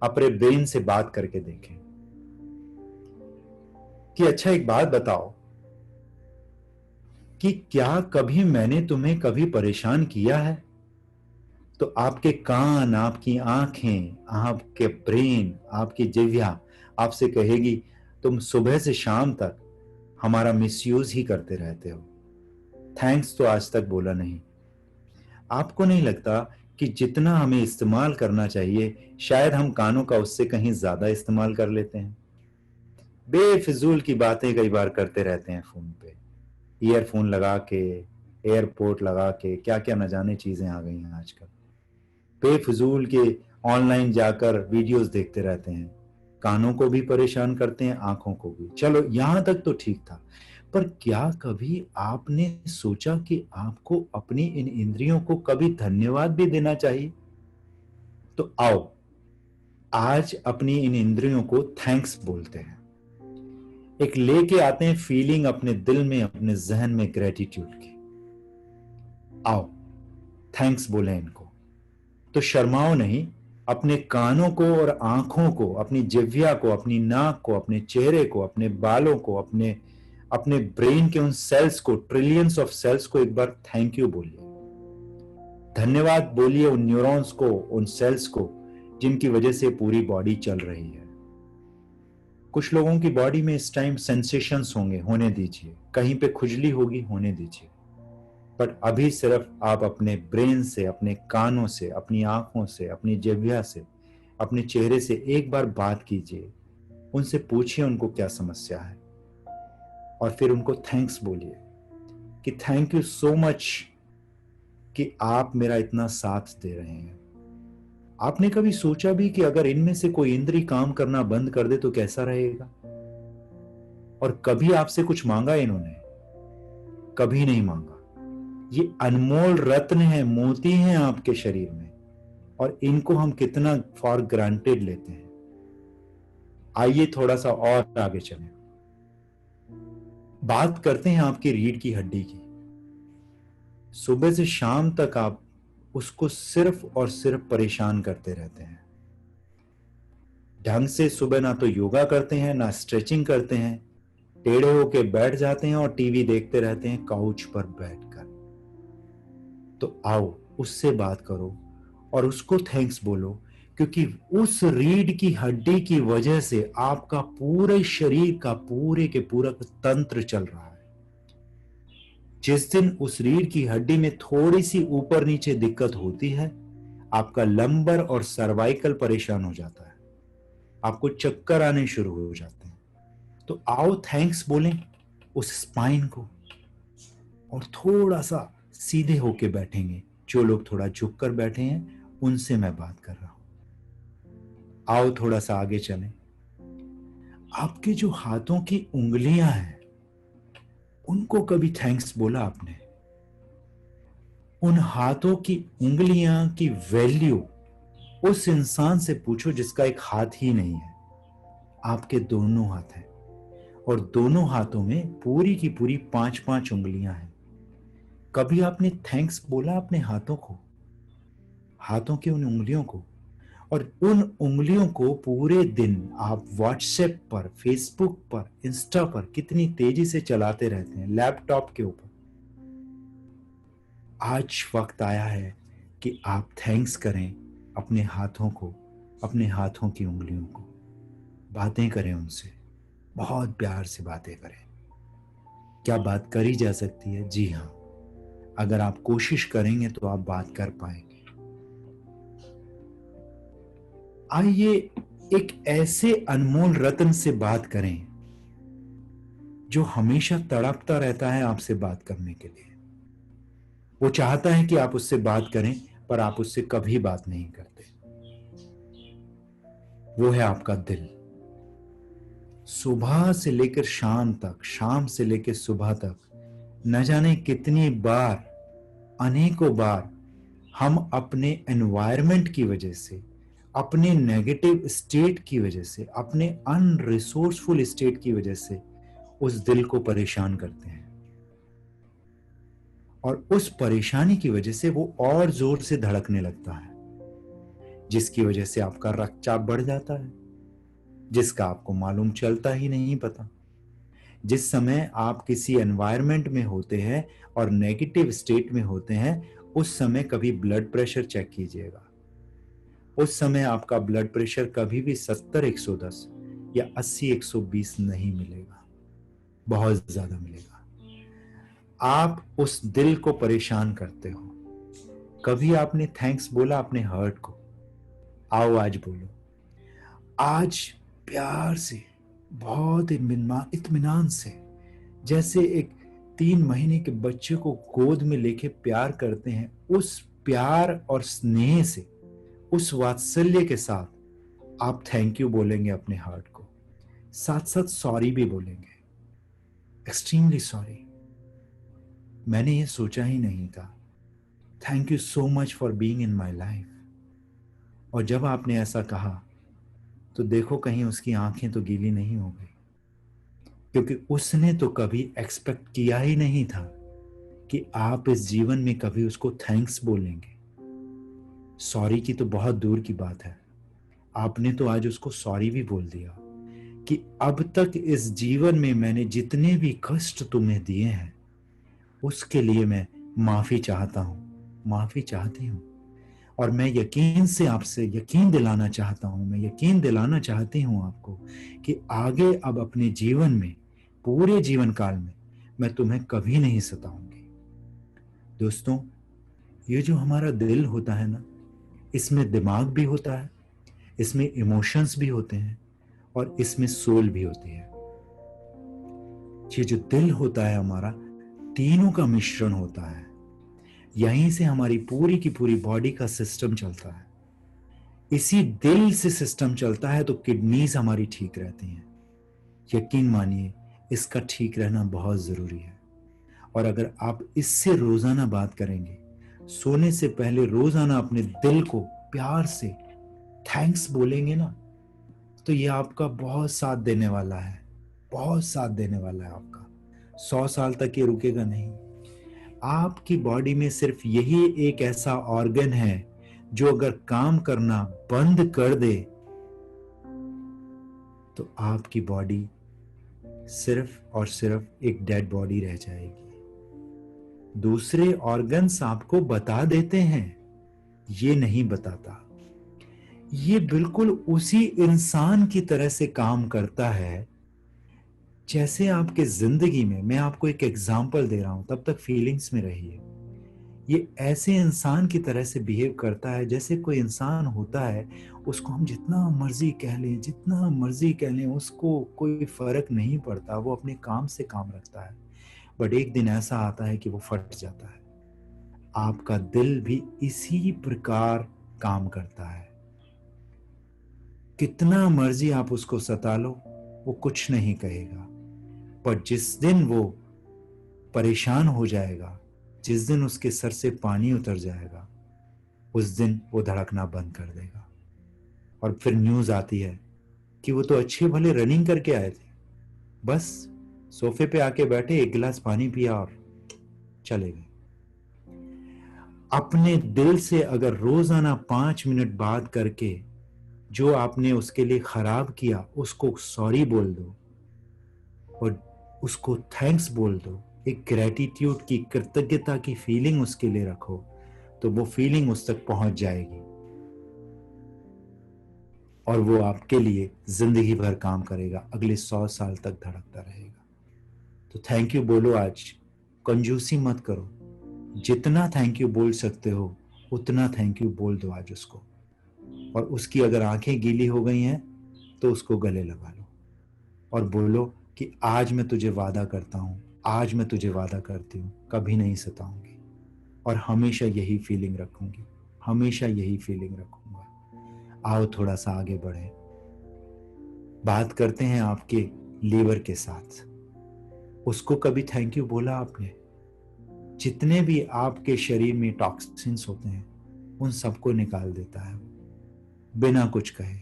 Speaker 1: अपने ब्रेन से बात करके देखें कि अच्छा एक बात बताओ कि क्या कभी मैंने तुम्हें कभी परेशान किया है? तो आपके कान, आपकी आंखें, आपके ब्रेन, आपकी जिह्वा आपसे कहेगी तुम सुबह से शाम तक हमारा मिसयूज ही करते रहते हो, थैंक्स तो आज तक बोला नहीं। आपको नहीं लगता कि जितना हमें इस्तेमाल करना चाहिए शायद हम कानों का उससे कहीं ज्यादा इस्तेमाल कर लेते हैं? बेफिजूल की बातें कई बार करते रहते हैं फोन पे, ईयरफोन लगा के, एयरपोर्ट लगा के, क्या क्या न जाने चीजें आ गई हैं आजकल। बेफिजूल के ऑनलाइन जाकर वीडियोस देखते रहते हैं, कानों को भी परेशान करते हैं, आंखों को भी। चलो यहां तक तो ठीक था, पर क्या कभी आपने सोचा कि आपको अपनी इन इंद्रियों को कभी धन्यवाद भी देना चाहिए? तो आओ आज अपनी इन इंद्रियों को थैंक्स बोलते हैं। एक लेके आते हैं फीलिंग अपने दिल में, अपने जहन में ग्रेटिट्यूड की। आओ थैंक्स बोले इनको। तो शर्माओ नहीं, अपने कानों को और आंखों को, अपनी जिह्वा को, अपनी नाक को, अपने चेहरे को, अपने बालों को, अपने अपने ब्रेन के उन सेल्स को, ट्रिलियंस ऑफ सेल्स को एक बार थैंक यू बोलिए, धन्यवाद बोलिए उन न्यूरॉन्स को, उन सेल्स को जिनकी वजह से पूरी बॉडी चल रही है। कुछ लोगों की बॉडी में इस टाइम सेंसेशंस होंगे, होने दीजिए, कहीं पे खुजली होगी, होने दीजिए, बट अभी सिर्फ आप अपने ब्रेन से, अपने कानों से, अपनी आंखों से, अपनी जिह्वा से, अपने चेहरे से एक बार बात कीजिए, उनसे पूछिए उनको क्या समस्या है और फिर उनको थैंक्स बोलिए कि थैंक यू सो मच कि आप मेरा इतना साथ दे रहे हैं। आपने कभी सोचा भी कि अगर इनमें से कोई इंद्री काम करना बंद कर दे तो कैसा रहेगा? और कभी आपसे कुछ मांगा इन्होंने? कभी नहीं मांगा। ये अनमोल रत्न है, मोती हैं आपके शरीर में, और इनको हम कितना फॉर ग्रांटेड लेते हैं। आइए थोड़ा सा और आगे चलें, बात करते हैं आपकी रीढ़ की हड्डी की। सुबह से शाम तक आप उसको सिर्फ और सिर्फ परेशान करते रहते हैं। ढंग से सुबह ना तो योगा करते हैं, ना स्ट्रेचिंग करते हैं, टेढ़े होके बैठ जाते हैं और टीवी देखते रहते हैं काउच पर बैठकर। तो आओ उससे बात करो और उसको थैंक्स बोलो, क्योंकि उस रीढ़ की हड्डी की वजह से आपका पूरे शरीर का पूरे के पूरा तंत्र चल रहा है। जिस दिन उस रीढ़ की हड्डी में थोड़ी सी ऊपर नीचे दिक्कत होती है, आपका लंबर और सर्वाइकल परेशान हो जाता है, आपको चक्कर आने शुरू हो जाते हैं। तो आओ थैंक्स बोलें उस स्पाइन को, और थोड़ा सा सीधे होके बैठेंगे। जो लोग थोड़ा झुककर बैठे हैं उनसे मैं बात कर रहा हूं। आओ थोड़ा सा आगे चलें। आपके जो हाथों की उंगलियां हैं उनको कभी थैंक्स बोला आपने? उन हाथों की उंगलियां की वैल्यू उस इंसान से पूछो जिसका एक हाथ ही नहीं है। आपके दोनों हाथ हैं और दोनों हाथों में पूरी की पूरी 5-5 उंगलियां हैं। कभी आपने थैंक्स बोला अपने हाथों को, हाथों की उन उंगलियों को? और उन उंगलियों को पूरे दिन आप व्हाट्सएप पर, फेसबुक पर, इंस्टा पर कितनी तेजी से चलाते रहते हैं, लैपटॉप के ऊपर। आज वक्त आया है कि आप थैंक्स करें अपने हाथों को, अपने हाथों की उंगलियों को, बातें करें उनसे, बहुत प्यार से बातें करें। क्या बात करी जा सकती है? जी हाँ, अगर आप कोशिश करेंगे तो आप बात कर पाएंगे। आइए एक ऐसे अनमोल रत्न से बात करें जो हमेशा तड़पता रहता है आपसे बात करने के लिए। वो चाहता है कि आप उससे बात करें, पर आप उससे कभी बात नहीं करते। वो है आपका दिल। सुबह से लेकर शाम तक, शाम से लेकर सुबह तक, न जाने कितनी बार, अनेकों बार हम अपने एनवायरनमेंट की वजह से, अपने नेगेटिव स्टेट की वजह से, अपने अनरिसोर्सफुल स्टेट की वजह से उस दिल को परेशान करते हैं, और उस परेशानी की वजह से वो और जोर से धड़कने लगता है, जिसकी वजह से आपका रक्तचाप बढ़ जाता है, जिसका आपको मालूम चलता ही नहीं पता। जिस समय आप किसी एनवायरनमेंट में होते हैं और नेगेटिव स्टेट में होते हैं, उस समय कभी ब्लड प्रेशर चेक कीजिएगा। उस समय आपका ब्लड प्रेशर कभी भी 70-110 या 80-120 नहीं मिलेगा, बहुत ज्यादा मिलेगा। आप उस दिल को परेशान करते हो। कभी आपने थैंक्स बोला अपने हार्ट को? आओ आज बोलो, आज प्यार से, बहुत इत्मीनान से, जैसे एक 3 महीने के बच्चे को गोद में लेके प्यार करते हैं, उस प्यार और स्नेह से, उस वात्सल्य के साथ आप थैंक यू बोलेंगे अपने हार्ट को। साथ साथ सॉरी भी बोलेंगे, एक्सट्रीमली सॉरी, मैंने ये सोचा ही नहीं था, thank you so much for being in my life. और जब आपने ऐसा कहा तो देखो कहीं उसकी आंखें तो गीली नहीं हो गई, क्योंकि उसने तो कभी एक्सपेक्ट किया ही नहीं था कि आप इस जीवन में कभी उसको थैंक्स बोलेंगे। सॉरी की तो बहुत दूर की बात है, आपने तो आज उसको सॉरी भी बोल दिया कि अब तक इस जीवन में मैंने जितने भी कष्ट तुम्हें दिए हैं उसके लिए मैं माफी चाहता हूं, माफी चाहती हूं। और मैं यकीन से आपसे यकीन दिलाना चाहता हूं, मैं यकीन दिलाना चाहती हूं आपको कि आगे अब अपने जीवन में, पूरे जीवन काल में मैं तुम्हें कभी नहीं सताऊंगी। दोस्तों, ये जो हमारा दिल होता है ना, इसमें दिमाग भी होता है, इसमें इमोशंस भी होते हैं, और इसमें सोल भी होती है। ये जो दिल होता है हमारा, तीनों का मिश्रण होता है। यहीं से हमारी पूरी की पूरी बॉडी का सिस्टम चलता है। इसी दिल से सिस्टम चलता है तो किडनीज हमारी ठीक रहती हैं। यकीन मानिए, इसका ठीक रहना बहुत जरूरी है। और अगर आप इससे रोजाना बात करेंगे, सोने से पहले रोजाना अपने दिल को प्यार से थैंक्स बोलेंगे ना, तो ये आपका बहुत साथ देने वाला है, बहुत साथ देने वाला है आपका। 100 साल तक ये रुकेगा नहीं। आपकी बॉडी में सिर्फ यही एक ऐसा ऑर्गन है जो अगर काम करना बंद कर दे तो आपकी बॉडी सिर्फ और सिर्फ एक डेड बॉडी रह जाएगी। दूसरे ऑर्गन्स आपको बता देते हैं, ये नहीं बताता। ये बिल्कुल उसी इंसान की तरह से काम करता है जैसे आपके जिंदगी में, मैं आपको एक एग्जांपल दे रहा हूं, तब तक फीलिंग्स में रहिए। ये ऐसे इंसान की तरह से बिहेव करता है जैसे कोई इंसान होता है, उसको हम जितना मर्जी कह लें, जितना मर्जी कह लें, उसको कोई फर्क नहीं पड़ता, वो अपने काम से काम रखता है। बट एक दिन ऐसा आता है कि वो फट जाता है। आपका दिल भी इसी प्रकार काम करता है। कितना मर्जी आप उसको सता लो, वो कुछ नहीं कहेगा। पर जिस दिन वो परेशान हो जाएगा, जिस दिन उसके सर से पानी उतर जाएगा, उस दिन वो धड़कना बंद कर देगा। और फिर न्यूज आती है कि वो तो अच्छे भले रनिंग करके आए थे, बस सोफे पे आके बैठे, एक गिलास पानी पिया और चले गए। अपने दिल से अगर रोजाना 5 मिनट बात करके जो आपने उसके लिए खराब किया उसको सॉरी बोल दो और उसको थैंक्स बोल दो, एक ग्रेटिट्यूड की, कृतज्ञता की फीलिंग उसके लिए रखो, तो वो फीलिंग उस तक पहुंच जाएगी। और वो आपके लिए जिंदगी भर काम करेगा, अगले 100 साल तक धड़कता रहेगा। तो थैंक यू बोलो आज, कंजूसी मत करो, जितना थैंक यू बोल सकते हो उतना थैंक यू बोल दो आज उसको। और उसकी अगर आंखें गीली हो गई हैं तो उसको गले लगा लो और बोलो कि आज मैं तुझे वादा करता हूं, आज मैं तुझे वादा करती हूं, कभी नहीं सताऊंगी और हमेशा यही फीलिंग रखूंगी, हमेशा यही फीलिंग रखूंगा। आओ थोड़ा सा आगे बढ़े, बात करते हैं आपके लीवर के साथ। उसको कभी थैंक यू बोला आपने? जितने भी आपके शरीर में टॉक्सिन्स होते हैं उन सबको निकाल देता है बिना कुछ कहे।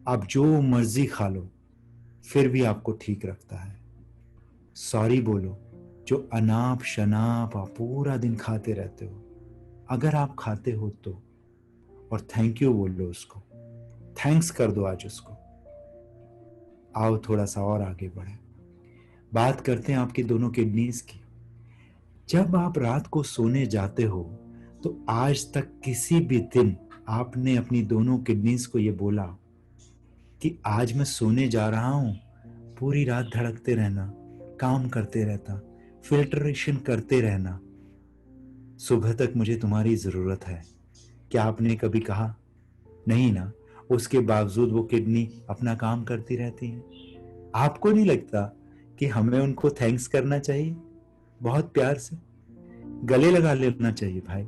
Speaker 1: आप जो मर्जी खा लो फिर भी आपको ठीक रखता है। सॉरी बोलो, जो अनाप शनाप आप पूरा दिन खाते रहते हो, अगर आप खाते हो तो, और थैंक यू बोलो उसको, थैंक्स कर दो आज उसको। आओ थोड़ा सा और आगे बढ़े, बात करते हैं आपकी दोनों किडनीज की। जब आप रात को सोने जाते हो तो आज तक किसी भी दिन आपने अपनी दोनों किडनीज को ये बोला कि आज मैं सोने जा रहा हूं, पूरी रात धड़कते रहना, काम करते रहता, फिल्ट्रेशन करते रहना, सुबह तक मुझे तुम्हारी जरूरत है? क्या आपने कभी कहा? नहीं ना। उसके बावजूद वो किडनी अपना काम करती रहती है। आपको नहीं लगता कि हमें उनको थैंक्स करना चाहिए? बहुत प्यार से गले लगा लेना चाहिए भाई।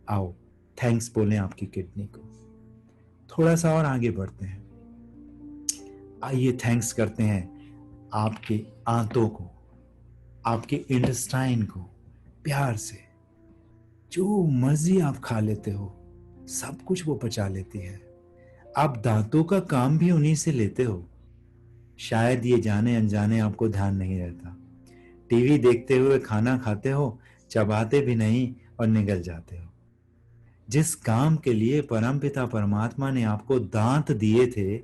Speaker 1: आओ थैंक्स बोलें आपकी किडनी को। थोड़ा सा और आगे बढ़ते हैं, आइए थैंक्स करते हैं आपके आंतों को, आपके इंटेस्टाइन को। प्यार से जो मर्जी आप खा लेते हो सब कुछ वो पचा लेती है। आप दांतों का काम भी उन्हीं से लेते हो, शायद ये जाने अनजाने आपको ध्यान नहीं रहता। टीवी देखते हुए खाना खाते हो, चबाते भी नहीं और निगल जाते हो। जिस काम के लिए परमपिता परमात्मा ने आपको दांत दिए थे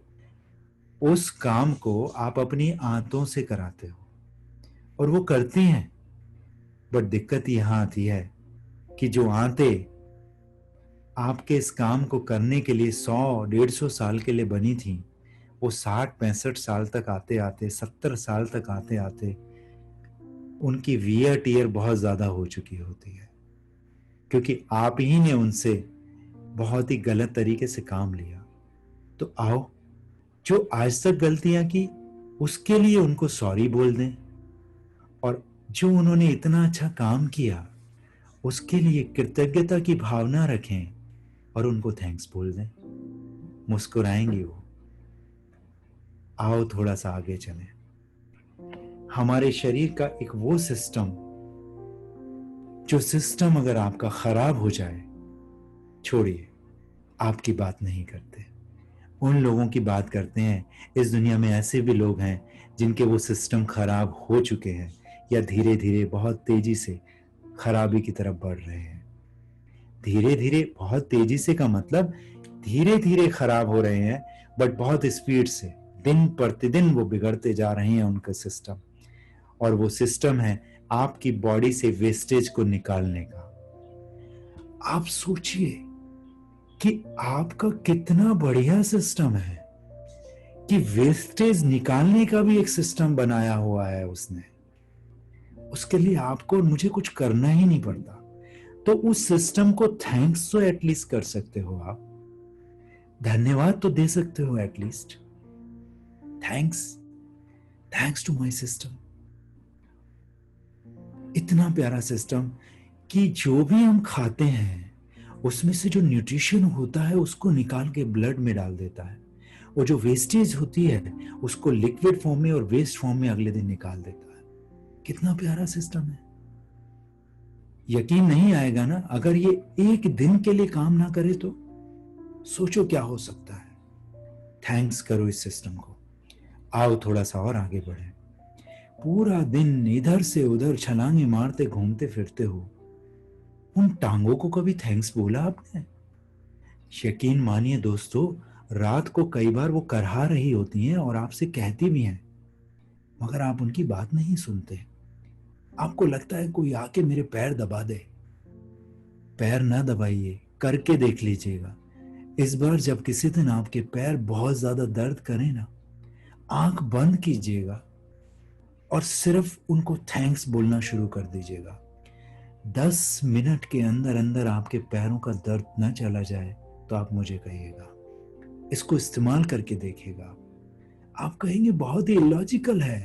Speaker 1: उस काम को आप अपनी आंतों से कराते हो और वो करती हैं। बट दिक्कत यहां आती है कि जो आंतें आपके इस काम को करने के लिए 100-150 साल के लिए बनी थी, वो 60-65 साल तक आते आते, 70 साल तक आते आते उनकी वियर टीयर बहुत ज्यादा हो चुकी होती है, क्योंकि आप ही ने उनसे बहुत ही गलत तरीके से काम लिया। तो आओ, जो आज तक गलतियां की उसके लिए उनको सॉरी बोल दें, और जो उन्होंने इतना अच्छा काम किया उसके लिए कृतज्ञता की भावना रखें और उनको थैंक्स बोल दें। मुस्कुराएंगे वो। आओ थोड़ा सा आगे चलें। हमारे शरीर का एक वो सिस्टम, जो सिस्टम अगर आपका खराब हो जाए, छोड़िए, आपकी बात नहीं करते, उन लोगों की बात करते हैं। इस दुनिया में ऐसे भी लोग हैं जिनके वो सिस्टम खराब हो चुके हैं या धीरे धीरे बहुत तेजी से खराबी की तरफ बढ़ रहे हैं। धीरे धीरे, बहुत तेजी से का मतलब धीरे धीरे खराब हो रहे हैं, बट बहुत स्पीड से दिन प्रतिदिन वो बिगड़ते जा रहे हैं उनका सिस्टम। और वो सिस्टम है आपकी बॉडी से वेस्टेज को निकालने का। आप सोचिए कि आपका कितना बढ़िया सिस्टम है कि वेस्टेज निकालने का भी एक सिस्टम बनाया हुआ है उसने। उसके लिए आपको और मुझे कुछ करना ही नहीं पड़ता। तो उस सिस्टम को थैंक्स तो एटलीस्ट कर सकते हो आप, धन्यवाद तो दे सकते हो at least. Thanks, thanks to my system. इतना प्यारा सिस्टम कि जो भी हम खाते हैं उसमें से जो न्यूट्रिशन होता है उसको निकाल के ब्लड में डाल देता है, और जो वेस्टेज होती है उसको लिक्विड फॉर्म में और वेस्ट फॉर्म में अगले दिन निकाल देता है। कितना प्यारा सिस्टम है। यकीन नहीं आएगा ना अगर ये एक दिन के लिए काम ना करे तो। सोचो क्या हो सकता है। थैंक्स करो इस सिस्टम को। आओ थोड़ा सा और आगे बढ़े। पूरा दिन इधर से उधर छलांगे मारते घूमते फिरते हो, उन टांगों को कभी थैंक्स बोला आपने? यकीन मानिए दोस्तों, रात को कई बार वो करहा रही होती हैं और आपसे कहती भी हैं, मगर आप उनकी बात नहीं सुनते। आपको लगता है कोई आके मेरे पैर दबा दे। पैर ना दबाइए, करके देख लीजिएगा।
Speaker 2: इस बार जब किसी दिन आपके पैर बहुत ज्यादा दर्द करें ना, आंख बंद कीजिएगा और सिर्फ उनको थैंक्स बोलना शुरू कर दीजिएगा। 10 मिनट के अंदर अंदर आपके पैरों का दर्द न चला जाए तो आप मुझे कहिएगा। इसको इस्तेमाल करके देखिएगा। आप कहेंगे बहुत ही इलॉजिकल है।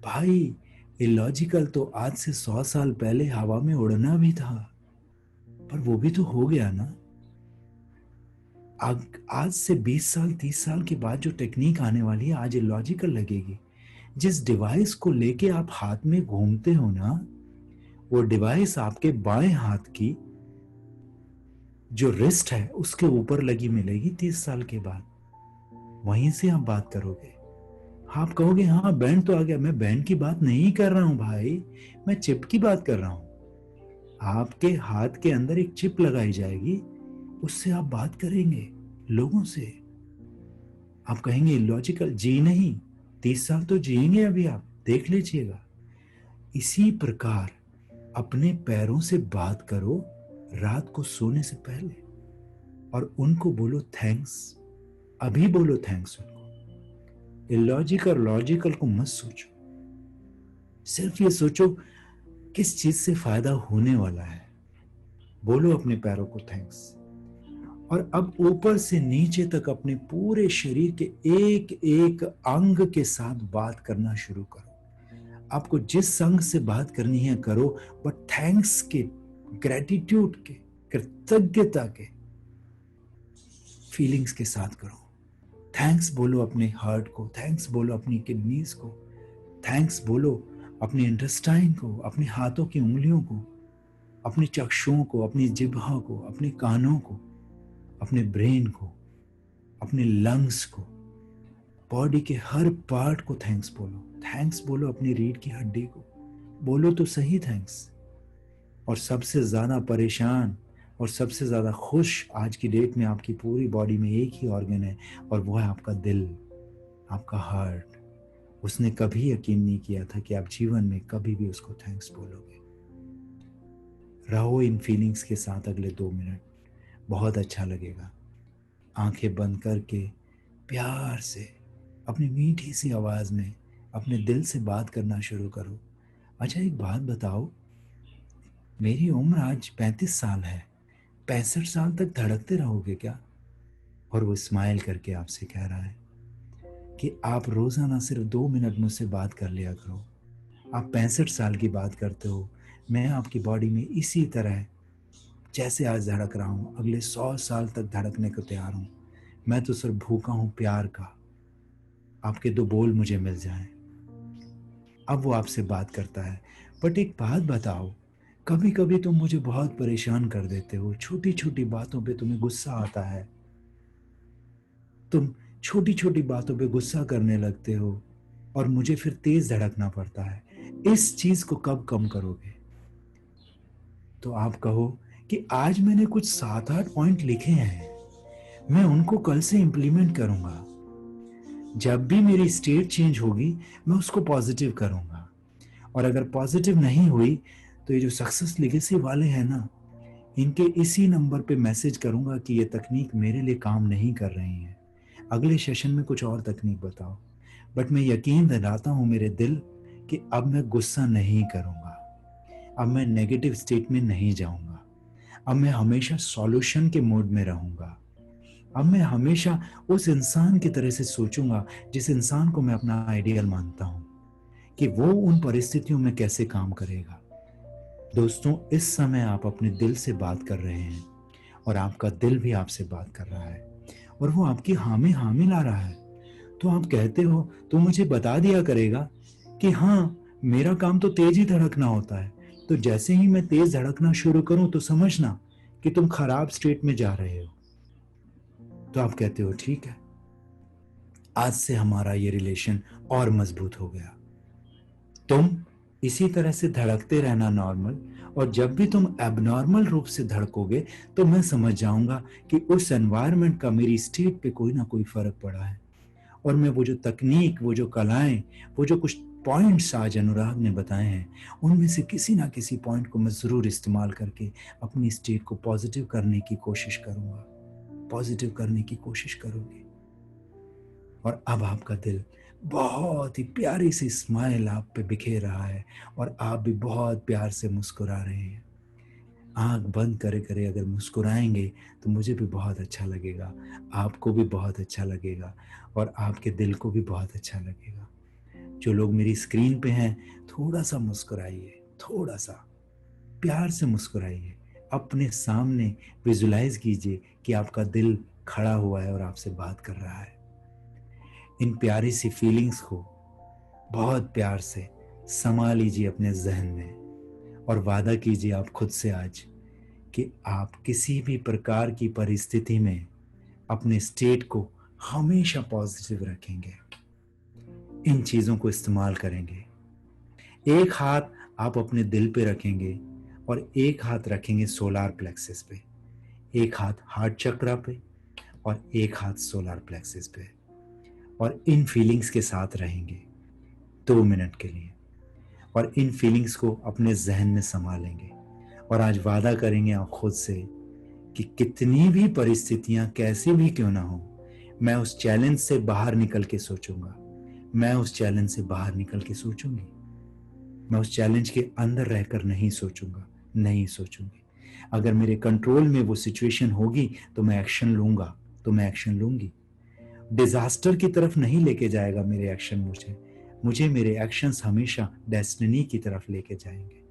Speaker 2: भाई, इलॉजिकल तो आज से 100 साल पहले हवा में उड़ना भी था, पर वो भी तो हो गया ना। आज से 20 साल 30 साल के बाद जो टेक्निक आने वाली है आज इलॉजिकल लगेगी। जिस डिवाइस को लेके आप हाथ में घूमते हो ना, वो डिवाइस आपके बाएं हाथ की जो रिस्ट है उसके ऊपर लगी मिलेगी 30 साल के बाद। वहीं से आप बात करोगे। आप कहोगे हाँ बैंड तो आ गया। मैं बैंड की बात नहीं कर रहा हूं भाई, मैं चिप की बात कर रहा हूं। आपके हाथ के अंदर एक चिप लगाई जाएगी, उससे आप बात करेंगे लोगों से। आप कहेंगे लॉजिकल जी नहीं, 30 साल तो जिएंगे अभी, आप देख लीजिएगा। इसी प्रकार अपने पैरों से बात करो रात को सोने से पहले और उनको बोलो थैंक्स। अभी बोलो थैंक्स उनको। इलॉजिकल लॉजिकल को मत सोचो, सिर्फ ये सोचो किस चीज से फायदा होने वाला है। बोलो अपने पैरों को थैंक्स। और अब ऊपर से नीचे तक अपने पूरे शरीर के एक एक अंग के साथ बात करना शुरू करो। आपको जिस अंग से बात करनी है करो, बट थैंक्स के, ग्रेटिट्यूड के, कृतज्ञता के फीलिंग्स के साथ करो। थैंक्स बोलो अपने हार्ट को, थैंक्स बोलो अपनी किडनीज को, थैंक्स बोलो अपने इंटेस्टाइन को, अपने हाथों की उंगलियों को, अपनी चक्षुओं को, अपनी जिह्वा को, अपने कानों को, अपने ब्रेन को, अपने लंग्स को, बॉडी के हर पार्ट को थैंक्स बोलो। थैंक्स बोलो अपनी रीढ़ की हड्डी को, बोलो तो सही थैंक्स। और सबसे ज्यादा परेशान और सबसे ज्यादा खुश आज की डेट में आपकी पूरी बॉडी में एक ही ऑर्गन है, और वो है आपका दिल, आपका हार्ट। उसने कभी यकीन नहीं किया था कि आप जीवन में कभी भी उसको थैंक्स बोलोगे। रहो इन फीलिंग्स के साथ अगले 2 मिनट, बहुत अच्छा लगेगा। आंखें बंद करके प्यार से अपनी मीठी सी आवाज में अपने दिल से बात करना शुरू करो। अच्छा एक बात बताओ, मेरी उम्र आज 35 साल है, 65 साल तक धड़कते रहोगे क्या? और वो स्माइल करके आपसे कह रहा है कि आप रोजाना सिर्फ 2 मिनट मुझसे बात कर लिया करो। आप 65 साल की बात करते हो, मैं आपकी बॉडी में इसी तरह जैसे आज धड़क रहा हूं अगले 100 साल तक धड़कने को तैयार हूं। मैं तो सिर्फ भूखा हूं प्यार का, आपके 2 बोल मुझे मिल जाएं। अब वो आपसे बात करता है, बट एक बात बताओ, कभी कभी तुम मुझे बहुत परेशान कर देते हो, छोटी छोटी बातों पे तुम्हें गुस्सा आता है, तुम छोटी छोटी बातों पे गुस्सा करने लगते हो और मुझे फिर तेज धड़कना पड़ता है। इस चीज को कब कम करोगे? तो आप कहो कि आज मैंने कुछ 7-8 पॉइंट लिखे हैं, मैं उनको कल से इंप्लीमेंट करूंगा। जब भी मेरी स्टेट चेंज होगी मैं उसको पॉजिटिव करूंगा। और अगर पॉजिटिव नहीं हुई तो ये जो सक्सेस लेगेसी वाले हैं ना, इनके इसी नंबर पे मैसेज करूंगा कि ये तकनीक मेरे लिए काम नहीं कर रही है, अगले सेशन में कुछ और तकनीक बताओ। बट मैं यकीन दिलाता हूं मेरे दिल कि अब मैं गुस्सा नहीं करूंगा, अब मैं नेगेटिव स्टेट में नहीं जाऊंगा, अब मैं हमेशा सॉल्यूशन के मोड में रहूंगा। अब मैं हमेशा उस इंसान की तरह से सोचूंगा जिस इंसान को मैं अपना आइडियल मानता हूं कि वो उन परिस्थितियों में कैसे काम करेगा। दोस्तों, इस समय आप अपने दिल से बात कर रहे हैं और आपका दिल भी आपसे बात कर रहा है और वो आपकी हाँ में हाँ मिला रहा है। तो आप कहते हो तो मुझे बता दिया करेगा कि हाँ मेरा काम तो तेज ही धड़कना होता है, तो जैसे ही मैं तेज धड़कना शुरू करूं तो समझना कि तुम खराब स्टेट में जा रहे हो। तो आप कहते हो ठीक है, आज से हमारा ये रिलेशन और मजबूत हो गया। तुम इसी तरह से धड़कते रहना नॉर्मल, और जब भी तुम एबनॉर्मल रूप से धड़कोगे तो मैं समझ जाऊंगा कि उस एनवायरनमेंट का मेरी स्टेट पे कोई ना कोई फर्क पड़ा है। और मैं वो जो तकनीक, वो जो कलाएं, वो जो कुछ पॉइंट्स आज अनुराग ने बताए हैं, उनमें से किसी ना किसी पॉइंट को मैं जरूर इस्तेमाल करके अपनी स्टेट को पॉजिटिव करने की कोशिश करूंगा। पॉजिटिव करने की कोशिश करोगे। और अब आपका दिल बहुत ही प्यारी सी स्माइल आप पे बिखेर रहा है और आप भी बहुत प्यार से मुस्कुरा रहे हैं। आंख बंद करे करे अगर मुस्कुराएंगे तो मुझे भी बहुत अच्छा लगेगा, आपको भी बहुत अच्छा लगेगा और आपके दिल को भी बहुत अच्छा लगेगा। जो लोग मेरी स्क्रीन पे हैं, थोड़ा सा मुस्कुराइए, थोड़ा सा प्यार से मुस्कुराइए। अपने सामने विजुलाइज कीजिए कि आपका दिल खड़ा हुआ है और आपसे बात कर रहा है। इन प्यारी सी फीलिंग्स को बहुत प्यार से समा लीजिए अपने जहन में और वादा कीजिए आप खुद से आज कि आप किसी भी प्रकार की परिस्थिति में अपने स्टेट को हमेशा पॉजिटिव रखेंगे। इन चीज़ों को इस्तेमाल करेंगे। एक हाथ आप अपने दिल पे रखेंगे और एक हाथ रखेंगे सोलार प्लेक्सिस पे, एक हाथ हार्ट चक्रा पे और एक हाथ सोलार प्लेक्सिस पे, और इन फीलिंग्स के साथ रहेंगे 2 मिनट के लिए और इन फीलिंग्स को अपने जहन में संभालेंगे। और आज वादा करेंगे आप खुद से कि कितनी भी परिस्थितियां कैसी भी क्यों ना हो, मैं उस चैलेंज से बाहर निकल के सोचूंगा, मैं उस चैलेंज से बाहर निकल के सोचूंगी, मैं उस चैलेंज के अंदर रहकर नहीं सोचूंगा, नहीं सोचूंगी। अगर मेरे कंट्रोल में वो सिचुएशन होगी तो मैं एक्शन लूंगा, तो मैं एक्शन लूंगी। डिजास्टर की तरफ नहीं लेके जाएगा मेरे एक्शन, मुझे मेरे एक्शंस हमेशा डेस्टिनी की तरफ लेके जाएंगे।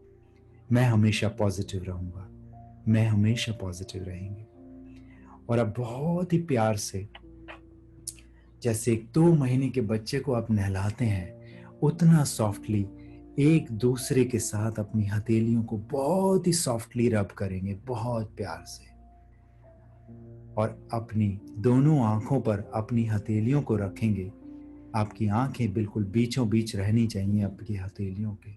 Speaker 2: मैं हमेशा पॉजिटिव रहूंगा, मैं हमेशा पॉजिटिव रहेंगे। और अब बहुत ही प्यार से, जैसे एक 2 महीने के बच्चे को आप नहलाते हैं, उतना सॉफ्टली एक दूसरे के साथ अपनी हथेलियों को बहुत ही सॉफ्टली रब करेंगे, बहुत प्यार से। और अपनी दोनों आंखों पर अपनी हथेलियों को रखेंगे। आपकी आंखें बिल्कुल बीचों बीच रहनी चाहिए आपकी हथेलियों के।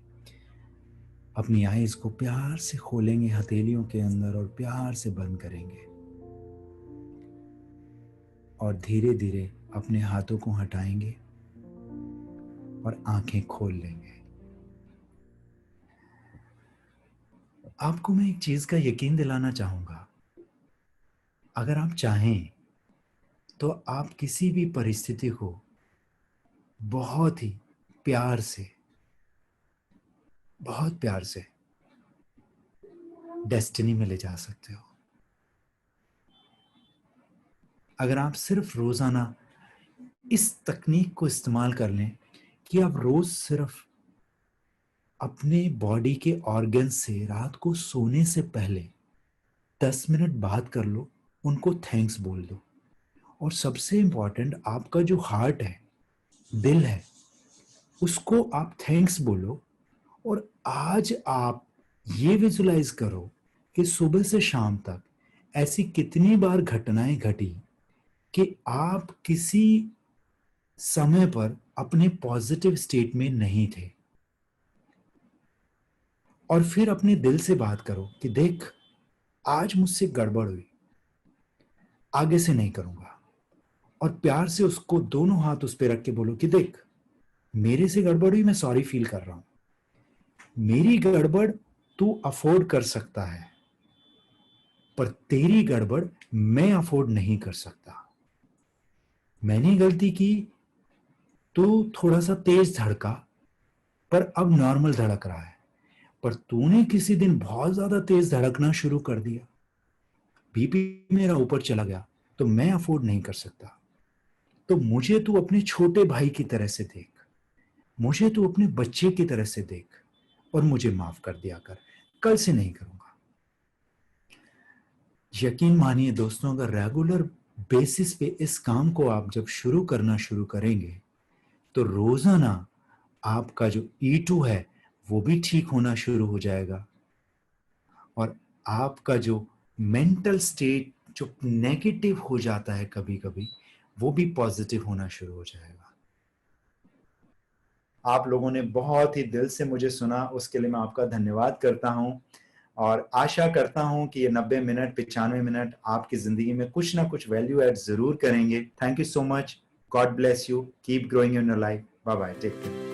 Speaker 2: अपनी आईज को प्यार से खोलेंगे हथेलियों के अंदर और प्यार से बंद करेंगे और धीरे धीरे अपने हाथों को हटाएंगे और आंखें खोल लेंगे। आपको मैं एक चीज का यकीन दिलाना चाहूंगा, अगर आप चाहें तो आप किसी भी परिस्थिति को बहुत ही प्यार से, बहुत प्यार से डेस्टिनी में ले जा सकते हो। अगर आप सिर्फ रोजाना इस तकनीक को इस्तेमाल कर लें कि आप रोज सिर्फ अपने बॉडी के ऑर्गन से रात को सोने से पहले 10 मिनट बात कर लो, उनको थैंक्स बोल दो। और सबसे इंपॉर्टेंट, आपका जो हार्ट है, दिल है, उसको आप थैंक्स बोलो। और आज आप ये विजुलाइज करो कि सुबह से शाम तक ऐसी कितनी बार घटनाएं घटी कि आप किसी समय पर अपने पॉजिटिव स्टेट में नहीं थे। और फिर अपने दिल से बात करो कि देख, आज मुझसे गड़बड़ हुई, आगे से नहीं करूंगा। और प्यार से उसको दोनों हाथ उस पर रख के बोलो कि देख, मेरे से गड़बड़ हुई, मैं सॉरी फील कर रहा हूं। मेरी गड़बड़ तू अफोर्ड कर सकता है, पर तेरी गड़बड़ मैं अफोर्ड नहीं कर सकता। मैंने गलती की, तो थोड़ा सा तेज धड़का, पर अब नॉर्मल धड़क रहा है। पर तूने किसी दिन बहुत ज्यादा तेज धड़कना शुरू कर दिया, बीपी मेरा ऊपर चला गया, तो मैं अफोर्ड नहीं कर सकता। तो मुझे तू अपने छोटे भाई की तरह से देख, मुझे तू अपने बच्चे की तरह से देख और मुझे माफ कर दिया कर, कल से नहीं करूंगा। यकीन मानिए दोस्तों, अगर रेगुलर बेसिस पे इस काम को आप जब शुरू करना शुरू करेंगे तो रोजाना आपका जो E2 है वो भी ठीक होना शुरू हो जाएगा और आपका जो मेंटल स्टेट जो नेगेटिव हो जाता है कभी कभी, वो भी पॉजिटिव होना शुरू हो जाएगा। आप लोगों ने बहुत ही दिल से मुझे सुना, उसके लिए मैं आपका धन्यवाद करता हूं और आशा करता हूं कि ये 90 मिनट 95 मिनट आपकी जिंदगी में कुछ ना कुछ वैल्यू ऐड जरूर करेंगे। Thank you so much. God bless you. Keep growing in your life. Bye bye. Take care.